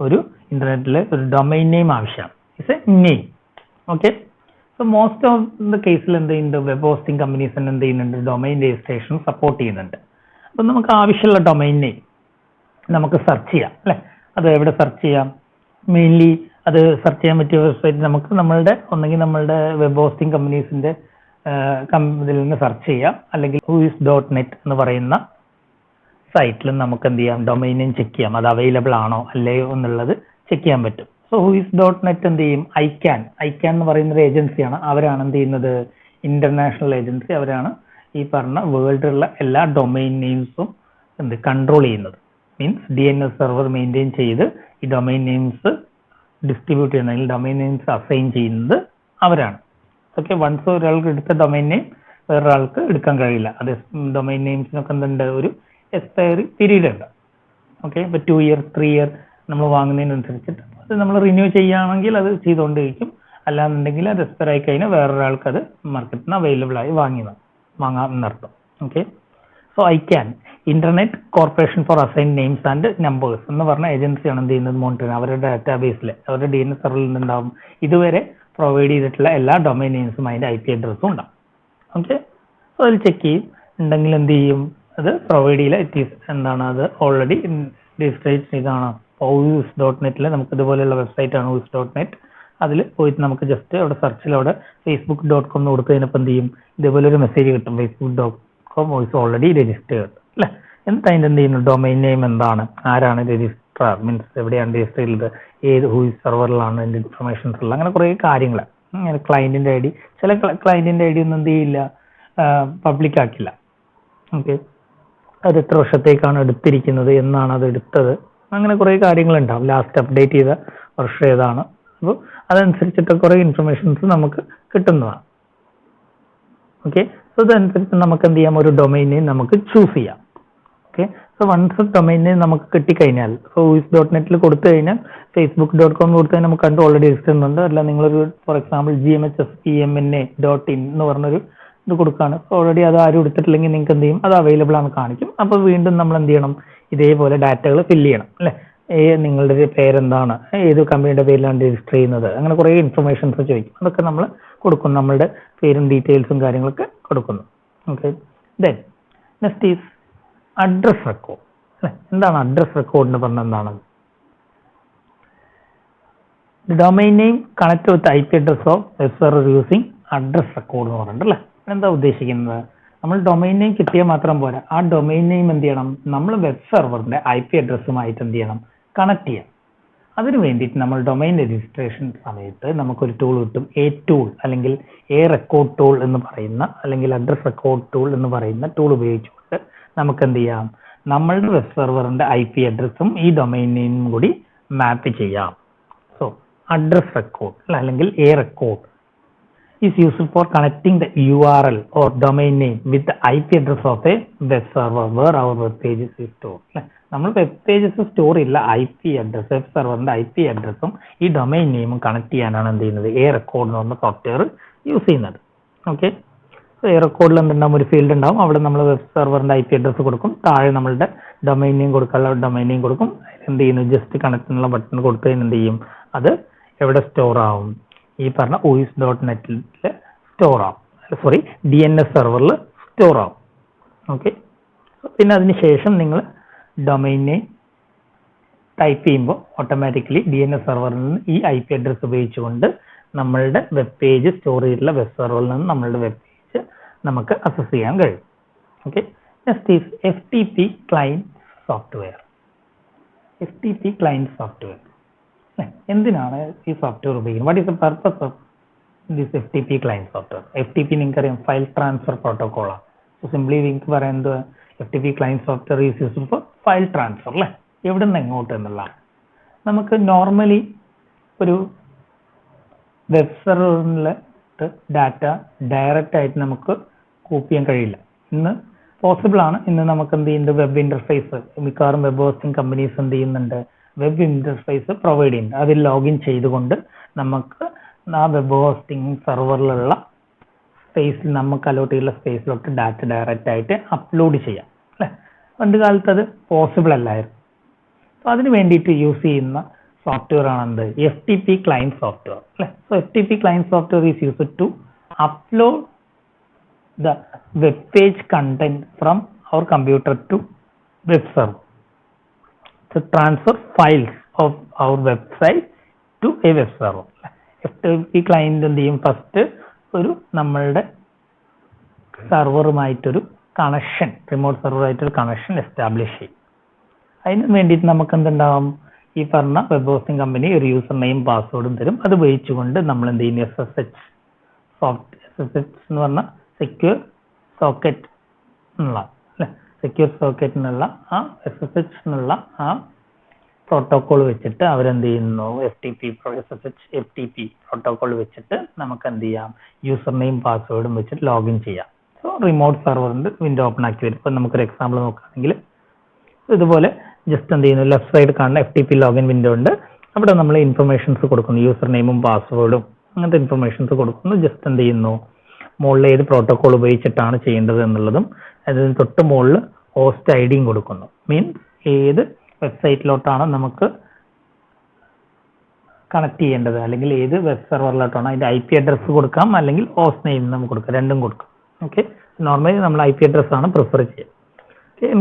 ഒരു ഇന്റർനെറ്റിൽ ഒരു ഡൊമൈൻ നെയിം ആവശ്യമാണ്. It's A name. Okay, so most of the കേസിൽ എന്ത് ചെയ്യുന്നുണ്ട്, വെബ് ഹോസ്റ്റിംഗ് കമ്പനീസ് എന്ത് ചെയ്യുന്നുണ്ട്, ഡൊമൈൻ രജിസ്ട്രേഷൻ സപ്പോർട്ട് ചെയ്യുന്നുണ്ട്. അപ്പം നമുക്ക് ആവശ്യമുള്ള ഡൊമൈൻ നെയിം നമുക്ക് സെർച്ച് ചെയ്യാം അല്ലെ. അത് എവിടെ സെർച്ച് ചെയ്യാം, മെയിൻലി അത് സെർച്ച് ചെയ്യാൻ പറ്റിയ വെബ്സൈറ്റ് നമുക്ക് ഒന്നെങ്കിൽ നമ്മളുടെ വെബ് ഹോസ്റ്റിംഗ് കമ്പനീസിന്റെ ഇതിൽ നിന്ന് സെർച്ച് ചെയ്യാം, അല്ലെങ്കിൽ whois.net എന്ന് പറയുന്ന സൈറ്റിലും നമുക്ക് എന്ത് ചെയ്യാം, ഡൊമൈൻ നെയിം ചെക്ക് ചെയ്യാം, അത് അവൈലബിൾ ആണോ അല്ലയോ എന്നുള്ളത് ചെക്ക് ചെയ്യാൻ പറ്റും. സോ whois.net എന്ത് ചെയ്യും, ഐക്യാൻ എന്ന് പറയുന്ന ഒരു ഏജൻസിയാണ്. അവരാണ് എന്ത് ചെയ്യുന്നത്, ഇന്റർനാഷണൽ ഏജൻസി. അവരാണ് ഈ പറഞ്ഞ വേൾഡിലുള്ള എല്ലാ ഡൊമൈൻ നെയിംസും എന്ത് കൺട്രോൾ ചെയ്യുന്നത്. മീൻസ് DNS സെർവർ മെയിൻറ്റെയിൻ ചെയ്ത് ഈ ഡൊമൈൻ നെയിംസ് ഡിസ്ട്രിബ്യൂട്ട് ചെയ്യുന്ന ഡൊമൈൻ നെയിംസ് അസൈൻ ചെയ്യുന്നത് അവരാണ്. ഓക്കെ, വൺസ് ഒരാൾക്ക് എടുത്ത ഡൊമൈൻ നെയിം വേറൊരാൾക്ക് എടുക്കാൻ കഴിയില്ല. അത് ഡൊമൈൻ നെയിംസിനൊക്കെ എന്തുണ്ട്, ഒരു എക്സ്പയറി പീരീഡ് ഉണ്ട്. ഓക്കെ, ഇപ്പൊ 2 years 3 years നമ്മൾ വാങ്ങുന്നതിനനുസരിച്ചിട്ട് അത് നമ്മൾ റിന്യൂ ചെയ്യുകയാണെങ്കിൽ അത് ചെയ്തുകൊണ്ടിരിക്കും. അല്ലാന്നുണ്ടെങ്കിൽ അത് എക്സ്പയർ ആയി കഴിഞ്ഞാൽ വേറൊരാൾക്ക് അത് മാർക്കറ്റിൽ നിന്ന് അവൈലബിൾ ആയി വാങ്ങാം എന്നർത്ഥം. Okay, so ICANN internet corporation for assign names and numbers എന്ന് പറഞ്ഞ ഏജൻസിയാണ് എന്ത് ചെയ്യുന്നത്, മോണിറ്റർ ചെയ്യുന്നത്. അവരുടെ ഡാറ്റാബേസിൽ അവരുടെ DNS സെർവറിൽ നിന്നുണ്ടാവും ഇതുവരെ പ്രൊവൈഡ് ചെയ്തിട്ടുള്ള എല്ലാ ഡൊമൈൻ നെയിംസും അതിന്റെ IP അഡ്രസ്സും ഉണ്ടാവും. ഓക്കെ, സോ അതിൽ ചെക്ക് ചെയ്യും, ഉണ്ടെങ്കിൽ എന്ത് ചെയ്യും, അത് പ്രൊവൈഡ് ചെയ്യില്ല. ഇറ്റ് ഈസ് എന്താണ്, അത് ഓൾറെഡി രജിസ്ട്രേഷൻ ഇതാണ്. whois.net നമുക്ക് ഇതുപോലെയുള്ള വെബ്സൈറ്റ് ആണ് whois.net. അതിൽ പോയിട്ട് നമുക്ക് ജസ്റ്റ് അവിടെ സെർച്ചിൽ അവിടെ facebook.com കൊടുത്തു കഴിഞ്ഞപ്പോൾ എന്ത് ചെയ്യും, ഇതുപോലെ ഒരു മെസ്സേജ് കിട്ടും, facebook.com വോയിസ് ഓൾറെഡി രജിസ്റ്റേർഡ് അല്ലെ. എന്നിട്ട് അതിന്റെ എന്ത് ചെയ്യുന്നു, ഡൊമൈൻ നെയിം എന്താണ്, ആരാണ് രജിസ്ട്രാർ, മീൻസ് എവിടെയാണ് രജിസ്റ്റർ ചെയ്തത്, ഏത് whois സെർവറിലാണ് അതിന്റെ ഇൻഫർമേഷൻസ് ഉള്ളത്, അങ്ങനെ കുറെ കാര്യങ്ങൾ. അങ്ങനെ ക്ലയന്റിന്റെ ID, ചില ക്ലയന്റിന്റെ ID ഒന്നും എന്ത് ചെയ്യില്ല, പബ്ലിക് ആക്കില്ല. ഓക്കെ, അത് എത്ര വർഷത്തേക്കാണ് എടുത്തിരിക്കുന്നത്, എന്നാണ് അത് എടുത്തത്, അങ്ങനെ കുറെ കാര്യങ്ങളുണ്ടാവും. ലാസ്റ്റ് അപ്ഡേറ്റ് ചെയ്ത വർഷം ഏതാണ്, അപ്പോൾ അതനുസരിച്ചിട്ട് കുറെ ഇൻഫർമേഷൻസ് നമുക്ക് കിട്ടുന്നതാണ്. ഓക്കെ, സോ അതനുസരിച്ച് നമുക്ക് എന്ത് ചെയ്യാം, ഒരു ഡൊമൈൻ നെയിം നമുക്ക് ചൂസ് ചെയ്യാം. Okay, so once domain name നമുക്ക് കിട്ടിക്കഴിഞ്ഞാൽ whois.net കൊടുത്തു കഴിഞ്ഞാൽ facebook.com കൊടുത്തു കഴിഞ്ഞാൽ നമുക്ക് കണ്ട് ഓൾറെഡി രജിസ്റ്റർ ചെയ്യുന്നുണ്ട്. അല്ല നിങ്ങളൊരു ഫോർ എക്സാമ്പിൾ gmhspmna.in എന്ന് പറഞ്ഞൊരു ഇത് കൊടുക്കുകയാണ്, ഓൾറെഡി അത് ആരും എടുത്തിട്ടില്ലെങ്കിൽ നിങ്ങൾക്ക് എന്ത് ചെയ്യും, അത് അവൈലബിൾ ആണ് കാണിക്കും. അപ്പോൾ വീണ്ടും നമ്മൾ എന്ത് ചെയ്യണം, ഇതേപോലെ ഡാറ്റകൾ ഫില്ല് ചെയ്യണം അല്ലെ. നിങ്ങളുടെ പേരെന്താണ്, ഏത് കമ്പനിയുടെ പേരിലാണ് രജിസ്റ്റർ ചെയ്യുന്നത്, അങ്ങനെ കുറെ ഇൻഫർമേഷൻസ് ചോദിക്കും. അതൊക്കെ നമ്മൾ കൊടുക്കും, നമ്മളുടെ പേരും ഡീറ്റെയിൽസും കാര്യങ്ങളൊക്കെ കൊടുക്കുന്നു. Okay, then next is address record അല്ലെ. എന്താണ് അഡ്രസ് റെക്കോർഡ് എന്ന് പറഞ്ഞാൽ എന്താണ്, domain name connect with IP address of web server using address record എന്ന് പറഞ്ഞിട്ട് അല്ലേ. എന്താ ഉദ്ദേശിക്കുന്നത്, നമ്മൾ ഡൊമൈൻ നെയിം കിട്ടിയാൽ മാത്രം പോരാ, ആ ഡൊമൈൻ നെയിം എന്ത് ചെയ്യണം, നമ്മൾ വെബ് സെർവറിന്റെ IP അഡ്രസ്സുമായിട്ട് എന്ത് ചെയ്യണം, കണക്ട് ചെയ്യാം. അതിന് വേണ്ടിയിട്ട് നമ്മൾ ഡൊമൈൻ രജിസ്ട്രേഷൻ സമയത്ത് നമുക്കൊരു ടൂൾ കിട്ടും, A-Tool അല്ലെങ്കിൽ A-Record ടൂൾ എന്ന് പറയുന്ന, അല്ലെങ്കിൽ അഡ്രസ് റെക്കോർഡ് ടൂൾ എന്ന് പറയുന്ന ടൂൾ ഉപയോഗിച്ചുകൊണ്ട് നമുക്ക് എന്ത് ചെയ്യാം, നമ്മളുടെ വെബ് സെർവറിന്റെ IP അഡ്രസ്സും ഈ ഡൊമൈൻ നെയിമും കൂടി മാപ്പ് ചെയ്യാം. സോ അഡ്രസ് റെക്കോർഡ് അല്ലെങ്കിൽ A-Record is used for connecting the URL or domain name with the IP address of a web server where our web pages is stored. നമ്മൾ വെബ് പേജസ് സ്റ്റോർ ഇല്ല, IP address, web സെർവറിന്റെ IP അഡ്രസ്സും ഈ domain നെയിമും connect ചെയ്യാനാണ് എന്ത് ചെയ്യുന്നത്, A-Record എന്ന് പറഞ്ഞ സോഫ്റ്റ്വെയർ യൂസ് ചെയ്യുന്നത്. ഓക്കെ, A-Recordൽ എന്തുണ്ടാവും, ഒരു ഫീൽഡ് ഉണ്ടാവും, അവിടെ നമ്മൾ വെബ് സെർവറിന്റെ IP അഡ്രസ് കൊടുക്കും, താഴെ നമ്മളുടെ ഡൊമൈൻ നെയിം കൊടുക്കാനുള്ള ഡൊമൈൻ നെയിം കൊടുക്കും. എന്ത് ചെയ്യുന്നു, ജസ്റ്റ് കണക്ട് എന്നുള്ള ബട്ടൺ കൊടുത്തു കഴിഞ്ഞാൽ എന്ത് ചെയ്യും, അത് എവിടെ സ്റ്റോർ ആവും, ഈ പറഞ്ഞ whois.net സ്റ്റോർ ആവും, സോറി DNS സെർവറിൽ സ്റ്റോർ ആവും. ഓക്കെ, പിന്നെ അതിനുശേഷം നിങ്ങൾ ഡൊമൈൻ നെയിം ടൈപ്പ് ചെയ്യുമ്പോൾ ഓട്ടോമാറ്റിക്കലി DNS സെർവറിൽ നിന്ന് ഈ IP അഡ്രസ് ഉപയോഗിച്ചുകൊണ്ട് നമ്മളുടെ വെബ് പേജ് സ്റ്റോർ ചെയ്തിട്ടുള്ള വെബ് സെർവറിൽ നിന്ന് നമ്മളുടെ വെബ് പേജ് നമുക്ക് അക്സസ് ചെയ്യാൻ കഴിയും. Okay, next is FTP client software. FTP client software എന്തിനാണ് ഈ സോഫ്റ്റ്വെയർ ഉപയോഗിക്കുന്നത്, what is the purpose of this FTP client software. FTP നിങ്ങൾക്കറിയാം, ഫയൽ ട്രാൻസ്ഫർ പ്രോട്ടോകോളാണ്. സോ സിംപ്ലി നിങ്ങൾക്ക് പറയുന്നത് FTP client software is used for file transfer അല്ലേ, എവിടെ നിന്ന് എങ്ങോട്ട് എന്നുള്ളതാണ്. നമുക്ക് നോർമലി ഒരു വെബ് സെർവറിലെ ഡാറ്റ ഡയറക്റ്റ് ആയിട്ട് നമുക്ക് കോപ്പി ചെയ്യാൻ കഴിയില്ല. ഇന്ന് പോസിബിൾ ആണ്. ഇന്ന് നമുക്ക് എന്ത് ചെയ്യുന്നുണ്ട്, വെബ് ഇന്റർഫേസ് മിക്കവാറും വെബ് ഹോസ്റ്റിംഗ് കമ്പനീസ് എന്ത് ചെയ്യുന്നുണ്ട്, വെബ് ഇന്റർഫേസ് പ്രൊവൈഡ് ചെയ്യുന്നുണ്ട്. അതിൽ ലോഗിൻ ചെയ്തുകൊണ്ട് നമുക്ക് ആ വെബ് ഹോസ്റ്റിംഗ് സെർവറിലുള്ള സ്പേസിൽ നമുക്ക് അലോട്ട് ചെയ്യുന്ന സ്പേസിലോട്ട് ഡാറ്റ ഡയറക്റ്റ് ആയിട്ട് അപ്ലോഡ് ചെയ്യാം അല്ലെ. പണ്ട് കാലത്ത് അത് പോസിബിൾ അല്ലായിരുന്നു. അപ്പോൾ അതിന് വേണ്ടിയിട്ട് യൂസ് ചെയ്യുന്ന സോഫ്റ്റ്വെയർ ആണ് എന്ത്, FTP ക്ലയന്റ് സോഫ്റ്റ്വെയർ അല്ലെ. So FTP client software is used to upload the web page content from our computer to web server, to transfer files of our website to a web server. FTP client എന്ത് ചെയ്യും, first ഒരു നമ്മളുടെ സെർവറുമായിട്ടൊരു connection, remote സെർവറായിട്ടൊരു connection establish ചെയ്യും. അതിന് വേണ്ടിയിട്ട് നമുക്ക് എന്തുണ്ടാവും, ഈ പറഞ്ഞ വെബ് ഹോസ്റ്റിംഗ് കമ്പനി ഒരു യൂസർ നെയിം പാസ്വേഡും തരും. അത് ഉപയോഗിച്ചുകൊണ്ട് നമ്മൾ എന്ത് ചെയ്യും, SSH എന്ന് പറഞ്ഞ സെക്യൂർ സോക്കറ്റ് എന്നുള്ള അല്ലെ, സെക്യൂർ സോക്കറ്റ് എന്നുള്ള ആ SSH എന്നുള്ള ആ പ്രോട്ടോകോൾ വെച്ചിട്ട് അവരെന്ത് ചെയ്യുന്നു, FTP പ്രോട്ടോകോൾ വെച്ചിട്ട് നമുക്ക് എന്ത് ചെയ്യാം, യൂസർ നെയിം പാസ്വേഡും വെച്ചിട്ട് ലോഗിൻ ചെയ്യാം. സോ റിമോട്ട് സെർവറിന്റെ വിൻഡോ ഓപ്പൺ ആക്കി വരും. ഇപ്പൊ നമുക്കൊരു എക്സാമ്പിൾ നോക്കുകയാണെങ്കിൽ ഇതുപോലെ ജസ്റ്റ് എന്ത് ചെയ്യുന്നു, ലെഫ്റ്റ് സൈഡ് കാണുന്ന FTP ലോഗിൻ വിൻഡോ ഉണ്ട്. അവിടെ നമ്മൾ ഇൻഫർമേഷൻസ് കൊടുക്കുന്നു, യൂസർ നെയിമും പാസ്വേഡും അങ്ങനത്തെ ഇൻഫർമേഷൻസ് കൊടുക്കുന്നു. ജസ്റ്റ് എന്ത് ചെയ്യുന്നു, മുകളിൽ ഏത് പ്രോട്ടോകോൾ ഉപയോഗിച്ചിട്ടാണ് ചെയ്യേണ്ടത് എന്നുള്ളതും അതിന് തൊട്ട് മുകളിൽ ഹോസ്റ്റ് ഐഡിയും കൊടുക്കുന്നു. മീൻസ് ഏത് വെബ്സൈറ്റിലോട്ടാണ് നമുക്ക് കണക്ട് ചെയ്യേണ്ടത്, അല്ലെങ്കിൽ ഏത് വെബ് സെർവറിലോട്ടാണ് അതിന്റെ IP അഡ്രസ് കൊടുക്കാം, അല്ലെങ്കിൽ ഹോസ്റ്റ് നെയിം നമുക്ക് കൊടുക്കാം, രണ്ടും കൊടുക്കാം. ഓക്കെ, നോർമലി നമ്മൾ IP അഡ്രസ് ആണ് പ്രിഫർ ചെയ്യുക.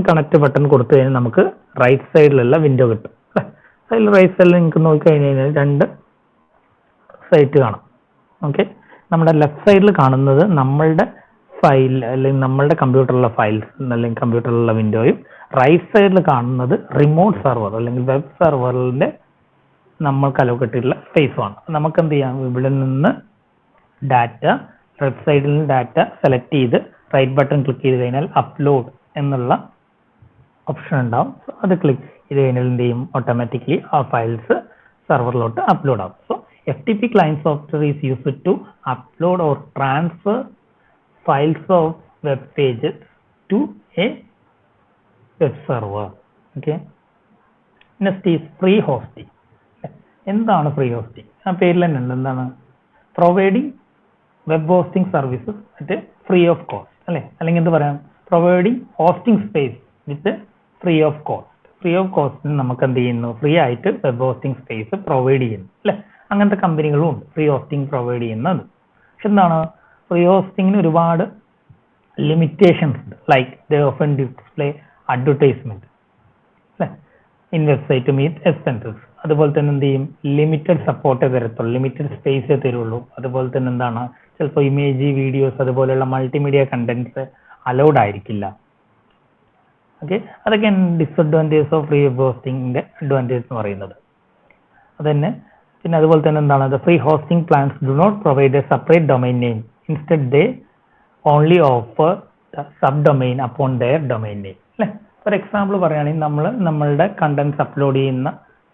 കണക്ട് ബട്ടൺ കൊടുത്തു കഴിഞ്ഞാൽ നമുക്ക് റൈറ്റ് സൈഡിലുള്ള വിൻഡോ കിട്ടും. അതിൽ റൈറ്റ് സൈഡിൽ നിങ്ങൾക്ക് നോക്കിക്കഴിഞ്ഞാൽ രണ്ട് സൈറ്റ് കാണാം. ഓക്കെ, നമ്മുടെ ലെഫ്റ്റ് സൈഡിൽ കാണുന്നത് നമ്മളുടെ ഫയൽ അല്ലെങ്കിൽ നമ്മളുടെ കമ്പ്യൂട്ടറിലുള്ള ഫയൽസ് അല്ലെങ്കിൽ കമ്പ്യൂട്ടറിലുള്ള വിൻഡോയും, റൈറ്റ് സൈഡിൽ കാണുന്നത് റിമോട്ട് സെർവർ അല്ലെങ്കിൽ വെബ് സെർവറിന്റെ നമ്മൾക്ക് അലോക്കേറ്റിട്ടുള്ള സ്പേസുമാണ്. നമുക്ക് എന്ത് ചെയ്യാം, ഇവിടെ നിന്ന് ഡാറ്റ, ലെഫ്റ്റ് സൈഡിൽ നിന്ന് ഡാറ്റ സെലക്ട് ചെയ്ത് റൈറ്റ് ബട്ടൺ ക്ലിക്ക് ചെയ്ത് കഴിഞ്ഞാൽ അപ്ലോഡ് എന്നുള്ള ഓപ്ഷൻ ഉണ്ടാവും. സോ അത് ക്ലിക്ക് ചെയ്ത് കഴിഞ്ഞാൽ എന്ത് ചെയ്യും, ഓട്ടോമാറ്റിക്കലി ആ ഫയൽസ് സെർവറിലോട്ട് അപ്ലോഡ് ആവും. So FTP client software is used to upload or transfer files of web pages to a web server. Okay, next is free hosting. എന്താണ് ഫ്രീ ഹോസ്റ്റിംഗ്? ആ പേരിൽ തന്നെ ഉണ്ട്, എന്താണ്, providing web hosting services at free of cost അല്ലെ, അല്ലെങ്കിൽ എന്ത് പറയാം, providing hosting space with free of cost. Free of കോസ്റ്റിന് നമുക്ക് എന്ത് ചെയ്യുന്നു, ഫ്രീ ആയിട്ട് വെബ് ഹോസ്റ്റിംഗ് സ്പേസ് പ്രൊവൈഡ് ചെയ്യുന്നു അല്ലെ. അങ്ങനത്തെ കമ്പനികളും ഉണ്ട് ഫ്രീ ഹോസ്റ്റിംഗ് പ്രൊവൈഡ് ചെയ്യുന്നത്. പക്ഷെ എന്താണ്, ഫ്രീ ഹോസ്റ്റിംഗിന് ഒരുപാട് ലിമിറ്റേഷൻസ് ഉണ്ട്. Like they often display advertisement അല്ലെ ഇൻ വെബ്സൈറ്റ് മീറ്റ് എക്സ്പെൻസസ്. അതുപോലെ തന്നെ എന്ത് ചെയ്യും, ലിമിറ്റഡ് സപ്പോർട്ടേ തരത്തുള്ളൂ, ലിമിറ്റഡ് സ്പേസേ തരുള്ളൂ. അതുപോലെ തന്നെ എന്താണ്, ചിലപ്പോൾ ഇമേജ്, വീഡിയോസ് അതുപോലെയുള്ള മൾട്ടിമീഡിയ കണ്ടന്റ്സ് അലൗഡ് ആയിരിക്കില്ല. ഓക്കെ, അതൊക്കെ ഡിസ്അഡ്വാൻറ്റേജസ് ഓഫ് ഫ്രീ വെബ് ഹോസ്റ്റിംഗിന്റെ അഡ്വാൻറ്റേജ് എന്ന് പറയുന്നത്. അതന്നെ. പിന്നെ അതുപോലെ തന്നെ എന്താണ്, the free hosting plans do not provide a separate domain name, instead they only offer the sub domain upon their domain name അല്ലെ. ഫോർ എക്സാമ്പിൾ പറയുകയാണെങ്കിൽ നമ്മൾ നമ്മളുടെ കണ്ടന്റ്സ് അപ്ലോഡ് ചെയ്യുന്ന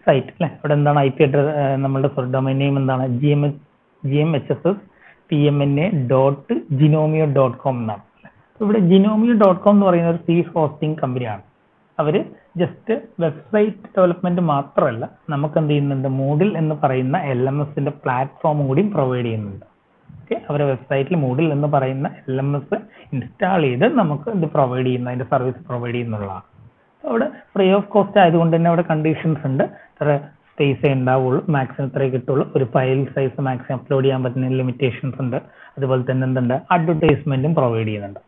സൈറ്റ് അല്ലെ, ഇവിടെ എന്താണ് IP അഡ്രസ്, നമ്മളുടെ ഡൊമൈൻ നെയിം എന്താണ്, gmhss.pmna.ginomio.com എന്നാണ്. ഇവിടെ ginomio.com എന്ന് പറയുന്ന ഒരു ഫ്രീ ഹോസ്റ്റിംഗ് കമ്പനിയാണ്. അവര് ജസ്റ്റ് വെബ്സൈറ്റ് ഡെവലപ്മെന്റ് മാത്രമല്ല, നമുക്ക് എന്ത് ചെയ്യുന്നുണ്ട്, മൂഡിൽ എന്ന് പറയുന്ന LMSന്റെ പ്ലാറ്റ്ഫോമും കൂടി പ്രൊവൈഡ് ചെയ്യുന്നുണ്ട്. ഓക്കെ, അവരുടെ വെബ്സൈറ്റിൽ മൂഡിൽ എന്ന് പറയുന്ന LMS ഇൻസ്റ്റാൾ ചെയ്ത് നമുക്ക് ഇത് പ്രൊവൈഡ് ചെയ്യുന്ന, അതിന്റെ സർവീസ് പ്രൊവൈഡ് ചെയ്യുന്നുള്ളതാണ്. അവിടെ ഫ്രീ ഓഫ് കോസ്റ്റ് ആയതുകൊണ്ട് തന്നെ അവിടെ കണ്ടീഷൻസ് ഉണ്ട്. ഇത്ര സ്പേസേ ഉണ്ടാവുള്ളൂ, മാക്സിമം ഇത്രേ കിട്ടുള്ളൂ, ഒരു ഫയൽ സൈസ് മാക്സിമം അപ്ലോഡ് ചെയ്യാൻ പറ്റുന്ന ലിമിറ്റേഷൻസ് ഉണ്ട്. അതുപോലെ തന്നെ എന്തുണ്ട്, അഡ്വർടൈസ്മെന്റും പ്രൊവൈഡ് ചെയ്യുന്നുണ്ട്.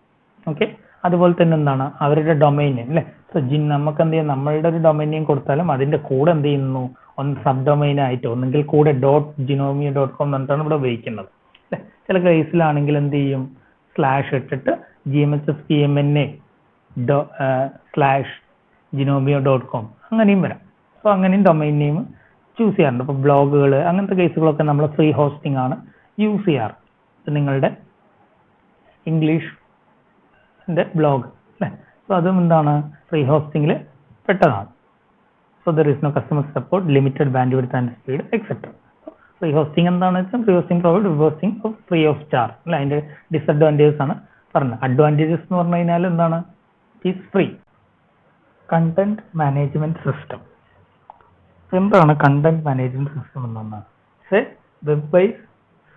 ഓക്കെ, അതുപോലെ തന്നെ എന്താണ്, അവരുടെ ഡൊമൈൻ നെയിം അല്ലെ. സോ നമുക്ക് എന്ത് ചെയ്യാം, നമ്മളുടെ ഒരു ഡൊമൈൻ നെയിം കൊടുത്താലും അതിന്റെ കൂടെ എന്ത് ചെയ്യുന്നു, ഒന്ന് സബ് ഡൊമൈൻ ആയിട്ട് ഒന്നെങ്കിൽ കൂടെ .ginomio.com എന്നിട്ടാണ് ഇവിടെ ഉപയോഗിക്കുന്നത് അല്ലെ. ചില കേസിലാണെങ്കിൽ എന്ത് ചെയ്യും, സ്ലാഷ് ഇട്ടിട്ട് gmhspmna/ginomio.com അങ്ങനെയും വരാം. സോ അങ്ങനെയും ഡൊമൈൻ നെയിം ചൂസ് ചെയ്യാറുണ്ട്. ഇപ്പൊ ബ്ലോഗുകൾ അങ്ങനത്തെ കേസുകളൊക്കെ നമ്മൾ ഫ്രീ ഹോസ്റ്റിംഗ് ആണ് യൂസ് ചെയ്യാറ്. നിങ്ങളുടെ ഇംഗ്ലീഷ് ബ്ലോഗ് അല്ലെ, സോ അതും എന്താണ്, ഫ്രീ ഹോസ്റ്റിംഗിൽ പെട്ടതാണ്. So there is no customer support, limited bandwidth and speed etcetera. Free hosting എന്താണെന്ന് വെച്ചാൽ free hosting provide web hosting free of charge അല്ലെ. അതിന്റെ ഡിസ്അഡ്വാൻറ്റേജസ് ആണ് പറഞ്ഞത്. അഡ്വാൻറ്റേജസ് എന്ന് പറഞ്ഞു കഴിഞ്ഞാൽ എന്താണ്, it free. Content management system. എന്താണ് കണ്ടന്റ് മാനേജ്മെന്റ് സിസ്റ്റം എന്നാണ്, web based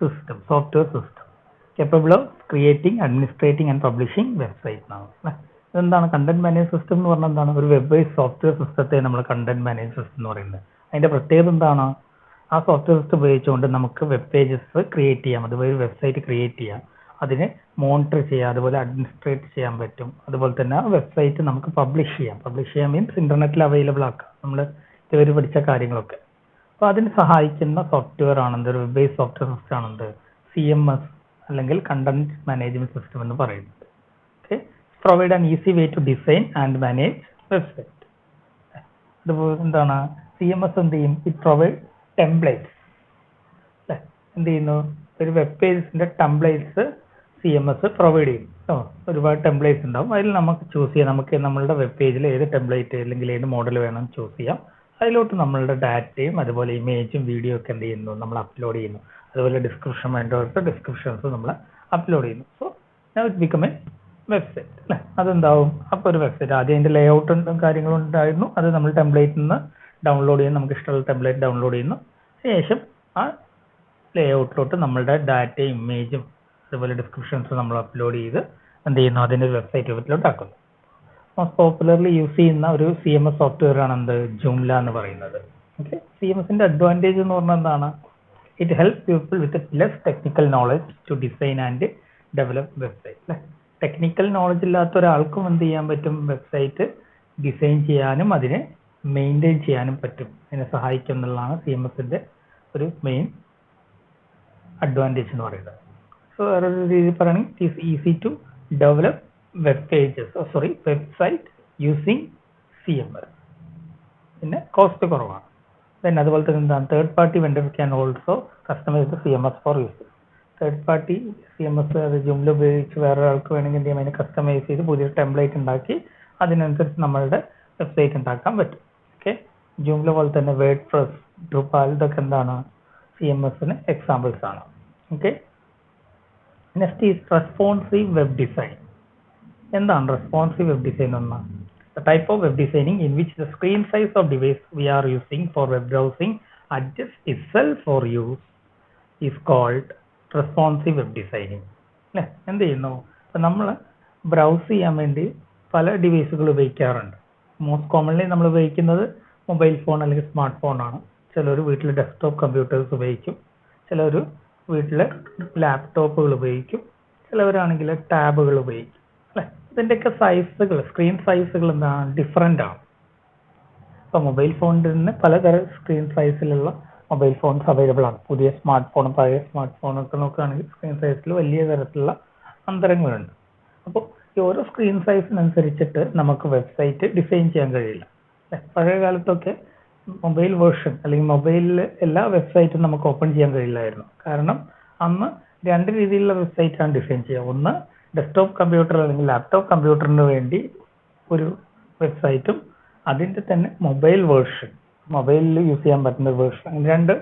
system, software system capable of creating, administrating and publishing websites ആണ്. എന്താണ് കണ്ടന്റ് മാനേജ് സിസ്റ്റം എന്ന് പറഞ്ഞാൽ എന്താണ്, ഒരു വെബ് ബേസ്ഡ് സോഫ്റ്റ്വെയർ സിസ്റ്റത്തെ നമ്മൾ കണ്ടന്റ് മാനേജ് സിസ്റ്റം എന്ന് പറയുന്നത്. അതിന്റെ പ്രത്യേകത എന്താണ്, ആ സോഫ്റ്റ്വെയർ സിസ്റ്റം ഉപയോഗിച്ചുകൊണ്ട് നമുക്ക് വെബ് പേജസ് ക്രിയേറ്റ് ചെയ്യാം, അതുപോലെ വെബ്സൈറ്റ് ക്രിയേറ്റ് ചെയ്യാം, അതിനെ മോണിറ്റർ ചെയ്യാം, അതുപോലെ അഡ്മിനിസ്ട്രേറ്റ് ചെയ്യാൻ പറ്റും. അതുപോലെ തന്നെ ആ വെബ്സൈറ്റ് നമുക്ക് പബ്ലിഷ് ചെയ്യാം. പബ്ലിഷ് ചെയ്യാൻ മീൻസ് ഇന്റർനെറ്റിൽ അവൈലബിൾ ആക്കാം, നമ്മൾ ഇതുവരെ പഠിച്ച കാര്യങ്ങളൊക്കെ. അപ്പോൾ അതിന് സഹായിക്കുന്ന സോഫ്റ്റ്വെയർ ആണെന്ത്, ഒരു വെബ് ബേസ്ഡ് സോഫ്റ്റ്വെയർ സിസ്റ്റം ആണെന്ത് CMS അല്ലെങ്കിൽ കണ്ടന്റ് മാനേജ്മെന്റ് സിസ്റ്റം എന്ന് പറയുന്നത്. Okay, provide an easy way to design and manage website. അതുപോലെ എന്താണ് CMS എന്ത് ചെയ്യും? It provide templates. എന്ത് ചെയ്യുന്നു? ഒരു വെബ് പേജിന്റെ ടെംപ്ലേറ്റ്സ് CMS പ്രൊവൈഡ് ചെയ്യും. ഒരുപാട് ടെംപ്ലേറ്റ്സ് ഉണ്ടാവും. അതിൽ നമുക്ക് ചൂസ് ചെയ്യാം. നമുക്ക് നമ്മളുടെ വെബ് പേജിൽ ഏത് ടെംപ്ലേറ്റ് അല്ലെങ്കിൽ ഏത് മോഡൽ വേണം ചൂസ് ചെയ്യാം. അതിലോട്ട് നമ്മളുടെ ഡാറ്റയും അതുപോലെ ഇമേജും വീഡിയോ ഒക്കെ എന്ത് ചെയ്യുന്നു? നമ്മൾ അപ്ലോഡ് ചെയ്യുന്നു. അതുപോലെ ഡിസ്ക്രിപ്ഷൻ വേണ്ടവർക്ക് ഡിസ്ക്രിപ്ഷൻസ് നമ്മൾ അപ്ലോഡ് ചെയ്യുന്നു. So now it become A website അല്ലേ? അതെന്താവും? അപ്പോൾ ഒരു വെബ്സൈറ്റ് ആദ്യം അതിൻ്റെ ലേ ഔട്ടും കാര്യങ്ങളും ഉണ്ടായിരുന്നു. അത് നമ്മൾ ടെംപ്ലേറ്റിൽ നിന്ന് ഡൗൺലോഡ് ചെയ്യുന്നു. നമുക്ക് ഇഷ്ടമുള്ള ടെംപ്ലേറ്റ് ഡൗൺലോഡ് ചെയ്യുന്നു. ശേഷം ആ ലേ ഔട്ടിലോട്ട് നമ്മളുടെ ഡാറ്റയും ഇമേജും അതുപോലെ ഡിസ്ക്രിപ്ഷൻസ് നമ്മൾ അപ്ലോഡ് ചെയ്ത് എന്ത് ചെയ്യുന്നു? അതിൻ്റെ വെബ്സൈറ്റ് രൂപത്തിലോട്ട് ആക്കുന്നു. മോസ്റ്റ് പോപ്പുലർലി യൂസ് ചെയ്യുന്ന ഒരു CMS സോഫ്റ്റ്വെയർ ആണ് എന്ത്? ജൂംല എന്ന് പറയുന്നത്. ഓക്കെ, CMSന്റെ അഡ്വാൻറ്റേജ് എന്ന് പറഞ്ഞാൽ എന്താണ്? It help people with less technical knowledge to design and develop website അല്ലേ? ടെക്നിക്കൽ നോളജ് ഇല്ലാത്ത ഒരാൾക്കും എന്ത് ചെയ്യാൻ പറ്റും? വെബ്സൈറ്റ് ഡിസൈൻ ചെയ്യാനും അതിനെ മെയിൻറ്റെയിൻ ചെയ്യാനും പറ്റും. അതിനെ സഹായിക്കും എന്നുള്ളതാണ് CMSന്റെ ഒരു മെയിൻ അഡ്വാൻറ്റേജ് എന്ന് പറയുന്നത്. സോ വേറൊരു രീതിയിൽ പറയുകയാണെങ്കിൽ it is easy to develop website using CMS. പിന്നെ കോസ്റ്റ് കുറവാണ്. then അതുപോലെ തന്നെ എന്താണ്? Third party vendor can also customize the CMS for use. Third party CMS അത് ജൂംല ഉപയോഗിച്ച് വേറെ ആൾക്ക് വേണമെങ്കിൽ എന്ത് ചെയ്യാം? അതിനെ കസ്റ്റമൈസ് ചെയ്ത് പുതിയൊരു ടെംപ്ലേറ്റ് ഉണ്ടാക്കി അതിനനുസരിച്ച് നമ്മളുടെ വെബ്സൈറ്റ് ഉണ്ടാക്കാൻ പറ്റും. ഓക്കെ, ജൂംല പോലെ തന്നെ വേർഡ് പ്രസ്, ഡ്രൂപ്പാൽ ഇതൊക്കെ എന്താണ്? CMSന് എക്സാമ്പിൾസ് ആണ്. Okay, next is responsive web design. എന്താണ് റെസ്പോൺസീവ് വെബ് ഡിസൈൻ എന്ന്? The type of web designing in which the screen size of device we are using for web browsing adjusts itself for use is called responsive web designing. അല്ലേ? എന്ത് ചെയ്യുന്നു? അപ്പം നമ്മൾ browse ചെയ്യാൻ വേണ്ടി പല ഡിവൈസുകൾ ഉപയോഗിക്കാറുണ്ട്. മോസ്റ്റ് കോമൺലി നമ്മൾ ഉപയോഗിക്കുന്നത് മൊബൈൽ ഫോൺ അല്ലെങ്കിൽ സ്മാർട്ട് ഫോണാണ്. ചിലർ വീട്ടിൽ ഡെസ്ക്ടോപ്പ് കമ്പ്യൂട്ടേഴ്സ് ഉപയോഗിക്കും. ചിലർ വീട്ടിൽ ലാപ്ടോപ്പുകൾ ഉപയോഗിക്കും. ചിലവരാണെങ്കിൽ ടാബുകൾ ഉപയോഗിക്കും അല്ലേ? ഇതിൻ്റെയൊക്കെ സൈസുകൾ, സ്ക്രീൻ സൈസുകൾ എന്താണ്? ഡിഫറെൻ്റ് ആണ്. ഇപ്പോൾ മൊബൈൽ ഫോണിൽ നിന്ന് പലതരം സ്ക്രീൻ സൈസിലുള്ള മൊബൈൽ ഫോൺസ് അവൈലബിൾ ആണ്. പുതിയ സ്മാർട്ട് ഫോണും പഴയ സ്മാർട്ട് ഫോണൊക്കെ നോക്കുകയാണെങ്കിൽ സ്ക്രീൻ സൈസിൽ വലിയ തരത്തിലുള്ള അന്തരങ്ങളുണ്ട്. അപ്പോൾ ഈ ഓരോ സ്ക്രീൻ സൈസിനനുസരിച്ചിട്ട് നമുക്ക് വെബ്സൈറ്റ് ഡിസൈൻ ചെയ്യാൻ കഴിയില്ല. പഴയ കാലത്തൊക്കെ മൊബൈൽ വേർഷൻ അല്ലെങ്കിൽ മൊബൈലിൽ എല്ലാ വെബ്സൈറ്റും നമുക്ക് ഓപ്പൺ ചെയ്യാൻ കഴിയില്ലായിരുന്നു. കാരണം അന്ന് രണ്ട് രീതിയിലുള്ള വെബ്സൈറ്റാണ് ഡിസൈൻ ചെയ്യുക. ഒന്ന് ഡെസ്ക്ടോപ്പ് കമ്പ്യൂട്ടർ അല്ലെങ്കിൽ ലാപ്ടോപ്പ് കമ്പ്യൂട്ടറിന് വേണ്ടി ഒരു വെബ്സൈറ്റും അതിൻ്റെ തന്നെ മൊബൈൽ വേർഷൻ, മൊബൈലിൽ യൂസ് ചെയ്യാൻ പറ്റുന്ന വേർഷൻ, അങ്ങനെ രണ്ട്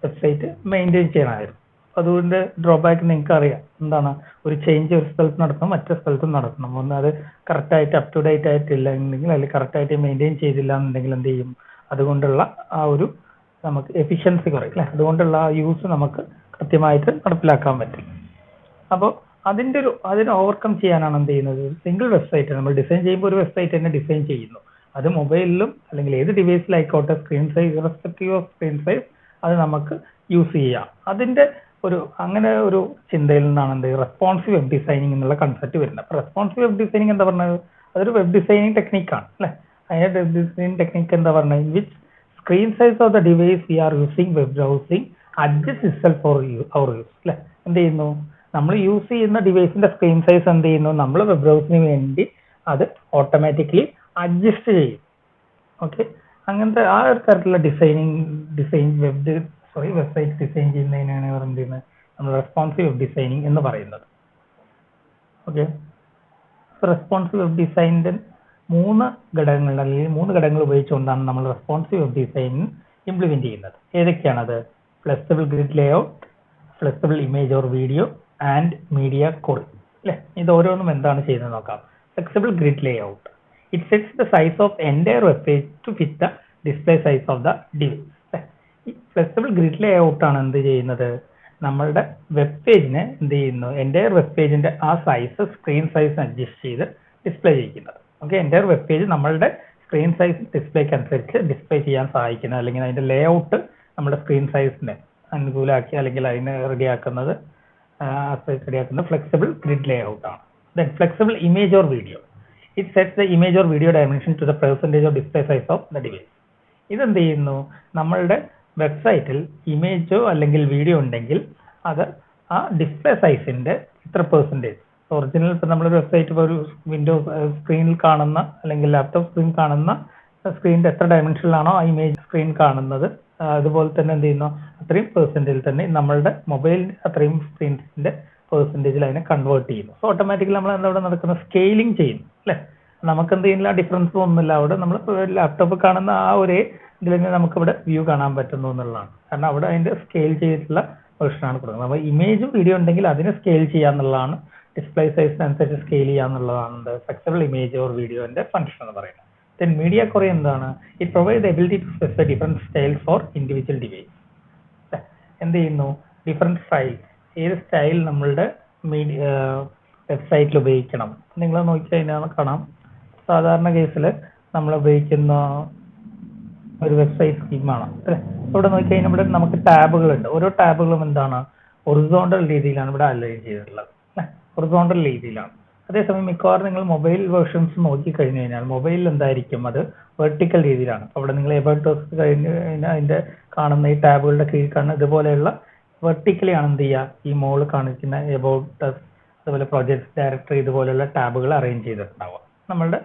വെബ്സൈറ്റ് മെയിൻറ്റെയിൻ ചെയ്യണമായിരുന്നു. അതുകൊണ്ട് ഡ്രോബാക്ക് നിങ്ങൾക്ക് അറിയാം. എന്താണ്? ഒരു ചേഞ്ച് ഒരു സ്ഥലത്ത് നടത്തണം, മറ്റേ സ്ഥലത്തും നടത്തണം. ഒന്ന് അത് കറക്റ്റായിട്ട് അപ് ടു ഡേറ്റ് ആയിട്ടില്ല എന്നുണ്ടെങ്കിൽ അല്ലെങ്കിൽ കറക്റ്റായിട്ട് മെയിൻറ്റെയിൻ ചെയ്തില്ല എന്നുണ്ടെങ്കിൽ എന്ത് ചെയ്യും? അതുകൊണ്ടുള്ള ആ ഒരു നമുക്ക് എഫിഷ്യൻസി കുറയും അല്ലേ? അതുകൊണ്ടുള്ള ആ യൂസ് നമുക്ക് കൃത്യമായിട്ട് നടപ്പിലാക്കാൻ പറ്റില്ല. അപ്പോൾ അതിനെ ഓവർകം ചെയ്യാനാണ് എന്ത് ചെയ്യുന്നത്? സിംഗിൾ വെബ്സൈറ്റ് നമ്മൾ ഡിസൈൻ ചെയ്യുമ്പോൾ ഒരു വെബ്സൈറ്റ് തന്നെ ഡിസൈൻ ചെയ്യുന്നു. അത് മൊബൈലിലും അല്ലെങ്കിൽ ഏത് ഡിവൈസിലായിക്കോട്ടെ, screen size respective of screen size അത് നമുക്ക് യൂസ് ചെയ്യാം. അതിൻ്റെ അങ്ങനെ ഒരു ചിന്തയിൽ നിന്നാണ് എന്ത് റെസ്പോൺസീവ് വെബ് ഡിസൈനിങ് എന്നുള്ള കൺസെപ്റ്റ് വരുന്നത്. അപ്പോൾ റെസ്പോൺസീവ് വെബ് ഡിസൈനിങ് എന്താ പറഞ്ഞത്? അതൊരു വെബ് ഡിസൈനിങ് ടെക്നിക്കാണ് അല്ലേ? അതിൻ്റെ വെബ് ഡിസൈനിങ് ടെക്നിക്ക് എന്താ പറഞ്ഞത്? In which screen size of the device we are using web browsing adjust itself for our use അല്ലേ? എന്ത് ചെയ്യുന്നു? നമ്മൾ യൂസ് ചെയ്യുന്ന ഡിവൈസിന്റെ സ്ക്രീൻ സൈസ് എന്ത് ചെയ്യുന്നു? നമ്മൾ വെബ് ബ്രൗസിന് വേണ്ടി അത് ഓട്ടോമാറ്റിക്കലി അഡ്ജസ്റ്റ് ചെയ്യും. ഓക്കെ, അങ്ങനത്തെ ആ ഒരു തരത്തിലുള്ള വെബ്സൈറ്റ് ഡിസൈൻ ചെയ്യുന്നതിനാണ് എന്ത് ചെയ്യുന്നത്? നമ്മൾ റെസ്പോൺസീവ് വെബ് ഡിസൈനിങ് എന്ന് പറയുന്നത്. ഓക്കെ, റെസ്പോൺസീവ് വെബ് ഡിസൈനിന്റെ മൂന്ന് ഘടകങ്ങൾ ഉപയോഗിച്ചുകൊണ്ടാണ് നമ്മൾ റെസ്പോൺസീവ് വെബ് ഡിസൈൻ ഇംപ്ലിമെന്റ് ചെയ്യുന്നത്. ഏതൊക്കെയാണത്? Flexible grid layout, flexible image or video and media coding അല്ലേ? ഇത് ഓരോന്നും എന്താണ് ചെയ്യുന്നത് നോക്കാം. Flexible grid layout, it sets the size of entire web page to fit the display size of the device. ഈ flexible grid layout ആണ് എന്ത് ചെയ്യുന്നത്? നമ്മളുടെ വെബ് പേജിനെ എന്ത് ചെയ്യുന്നു? എൻറ്റയർ വെബ് പേജിന്റെ ആ സൈസ് സ്ക്രീൻ സൈസ് അഡ്ജസ്റ്റ് ചെയ്ത് ഡിസ്പ്ലേ ചെയ്യിക്കുന്നത്. ഓക്കെ, എൻറ്റയർ വെബ് പേജ് നമ്മളുടെ സ്ക്രീൻ സൈസ് ഡിസ്പ്ലേക്ക് അനുസരിച്ച് ഡിസ്പ്ലേ ചെയ്യാൻ സഹായിക്കുന്നത്, അല്ലെങ്കിൽ അതിന്റെ ലേഔട്ട് നമ്മുടെ സ്ക്രീൻ സൈസിനെ അനുകൂലമാക്കി അല്ലെങ്കിൽ അതിനെ റെഡിയാക്കുന്നത് ഫ്ലെക്സിബിൾ ഗ്രിഡ് ലേഔട്ട് ആണ്. Then flexible image or video, it sets the image or video dimension to the percentage of display size of the device. ഇതെന്ത് ചെയ്യുന്നു? നമ്മളുടെ വെബ്സൈറ്റിൽ ഇമേജോ അല്ലെങ്കിൽ വീഡിയോ ഉണ്ടെങ്കിൽ അത് ആ ഡിസ്പ്ലേ സൈസിന്റെ ഇത്ര പെർസെൻറ്റേജ്, ഒറിജിനൽ ഇപ്പം നമ്മളൊരു വെബ്സൈറ്റ് ഇപ്പോൾ ഒരു വിൻഡോസ് സ്ക്രീനിൽ കാണുന്ന അല്ലെങ്കിൽ ലാപ്ടോപ്പ് സ്ക്രീൻ കാണുന്ന സ്ക്രീനിന്റെ എത്ര ഡയമെൻഷനിലാണോ ആ ഇമേജ് സ്ക്രീൻ കാണുന്നത്, അതുപോലെ തന്നെ എന്ത് ചെയ്യുന്നു അത്രയും പെർസെൻറ്റേജിൽ തന്നെ നമ്മളുടെ മൊബൈലിന്റെ അത്രയും സ്ക്രീനിന്റെ പെർസെൻറ്റേജിൽ അതിനെ കൺവേർട്ട് ചെയ്യുന്നു. സോ ഓട്ടോമാറ്റിക്കലി നമ്മൾ എന്താ അവിടെ നടക്കുന്ന സ്കെയിലിംഗ് ചെയ്യുന്നു അല്ലേ. നമുക്ക് എന്ത് ചെയ്യുന്നില്ല, ഡിഫറൻസ് ഒന്നുമില്ല. അവിടെ നമ്മൾ ലാപ്ടോപ്പ് കാണുന്ന ആ ഒരേ ഇതിൽ തന്നെ നമുക്ക് ഇവിടെ വ്യൂ കാണാൻ പറ്റുന്നു എന്നുള്ളതാണ്. കാരണം അവിടെ അതിന്റെ സ്കെയിൽ ചെയ്തിട്ടുള്ള വെർഷനാണ് കൊടുക്കുന്നത്. നമ്മൾ ഇമേജും വീഡിയോ ഉണ്ടെങ്കിൽ അതിനെ സ്കെയിൽ ചെയ്യാന്നുള്ളതാണ്, ഡിസ്പ്ലേ സൈസിനനുസരിച്ച് സ്കെയിൽ ചെയ്യാന്നുള്ളതാണ് ഫ്ലെക്സിബിൾ ഇമേജ് ഓർ വീഡിയോന്റെ ഫംഗ്ഷൻ എന്ന് പറയുന്നത്. Then media core എന്താണ്? It provides the ability to specify different styles for individual device. എന്ത് ചെയ്യുന്നു, ഡിഫറെന്റ് സ്റ്റൈൽ, ഏത് സ്റ്റൈൽ നമ്മളുടെ വെബ്സൈറ്റിൽ ഉപയോഗിക്കണം നിങ്ങൾ നോക്കിക്കഴിഞ്ഞാൽ കാണാം. സാധാരണ കേസിൽ നമ്മൾ ഉപയോഗിക്കുന്ന ഒരു വെബ്സൈറ്റ് സ്കീമാണ് അല്ലേ. ഇവിടെ നോക്കിക്കഴിഞ്ഞാൽ ഇവിടെ നമുക്ക് ടാബുകളുണ്ട്. ഓരോ ടാബുകളും എന്താണ്, ഒറിസോണ്ടൽ രീതിയിലാണ് ഇവിടെ അലൈൻ ചെയ്തിട്ടുള്ളത് അല്ലേ, ഒറിസോണ്ടൽ രീതിയിലാണ്. അതേസമയം മിക്കവാറും നിങ്ങൾ മൊബൈൽ വേർഷൻസ് നോക്കിക്കഴിഞ്ഞു കഴിഞ്ഞാൽ മൊബൈലിൽ എന്തായിരിക്കും, അത് വെർട്ടിക്കൽ രീതിയിലാണ്. അവിടെ നിങ്ങൾ എബൌട്ട് കഴിഞ്ഞ് കഴിഞ്ഞാൽ അതിന്റെ കാണുന്ന ഈ ടാബുകളുടെ കീഴിൽ കാണുന്ന ഇതുപോലെയുള്ള വെർട്ടിക്കലി ആണ് എന്ത് ചെയ്യുക, ഈ മോള് കാണിക്കുന്ന എബൌട്ട് അതുപോലെ പ്രൊജക്ട് ഡയറക്ടറി ഇതുപോലെയുള്ള ടാബുകൾ അറേഞ്ച് ചെയ്തിട്ടുണ്ടാവുക. നമ്മളുടെ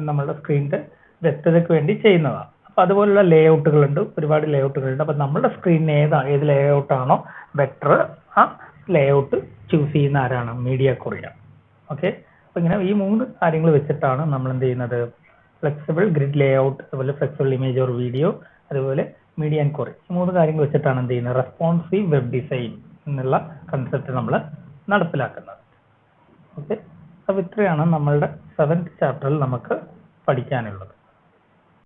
നമ്മളുടെ സ്ക്രീനിന്റെ വ്യക്തതയ്ക്ക് വേണ്ടി ചെയ്യുന്നതാണ്. അപ്പൊ അതുപോലുള്ള ലേഔട്ടുകളുണ്ട്, ഒരുപാട് ലേഔട്ടുകളുണ്ട്. അപ്പൊ നമ്മുടെ സ്ക്രീനിന് ഏത് ലേഔട്ടാണോ ബെറ്റർ ആ ലേഔട്ട് ചൂസ് ചെയ്യുന്ന ആരാണ്, മീഡിയ കൊറിയാണ്. ഓക്കെ, അപ്പൊ ഇങ്ങനെ ഈ 3 കാര്യങ്ങൾ വെച്ചിട്ടാണ് നമ്മൾ എന്ത് ചെയ്യുന്നത്, ഫ്ലെക്സിബിൾ ഗ്രിഡ് ലേഔട്ട്, അതുപോലെ ഫ്ലെക്സിബിൾ ഇമേജ് ഓർ വീഡിയോ, അതുപോലെ മീഡിയ ആൻഡ് കൊറി, ഈ 3 കാര്യങ്ങൾ വെച്ചിട്ടാണ് എന്ത് ചെയ്യുന്നത്, റെസ്പോൺസീവ് വെബ് ഡിസൈൻ എന്നുള്ള കൺസെപ്റ്റ് നമ്മൾ നടപ്പിലാക്കുന്നത്. ഓക്കെ, അപ്പൊ ഇത്രയാണ് നമ്മളുടെ 7th ചാപ്റ്ററിൽ നമുക്ക് പഠിക്കാനുള്ളത്.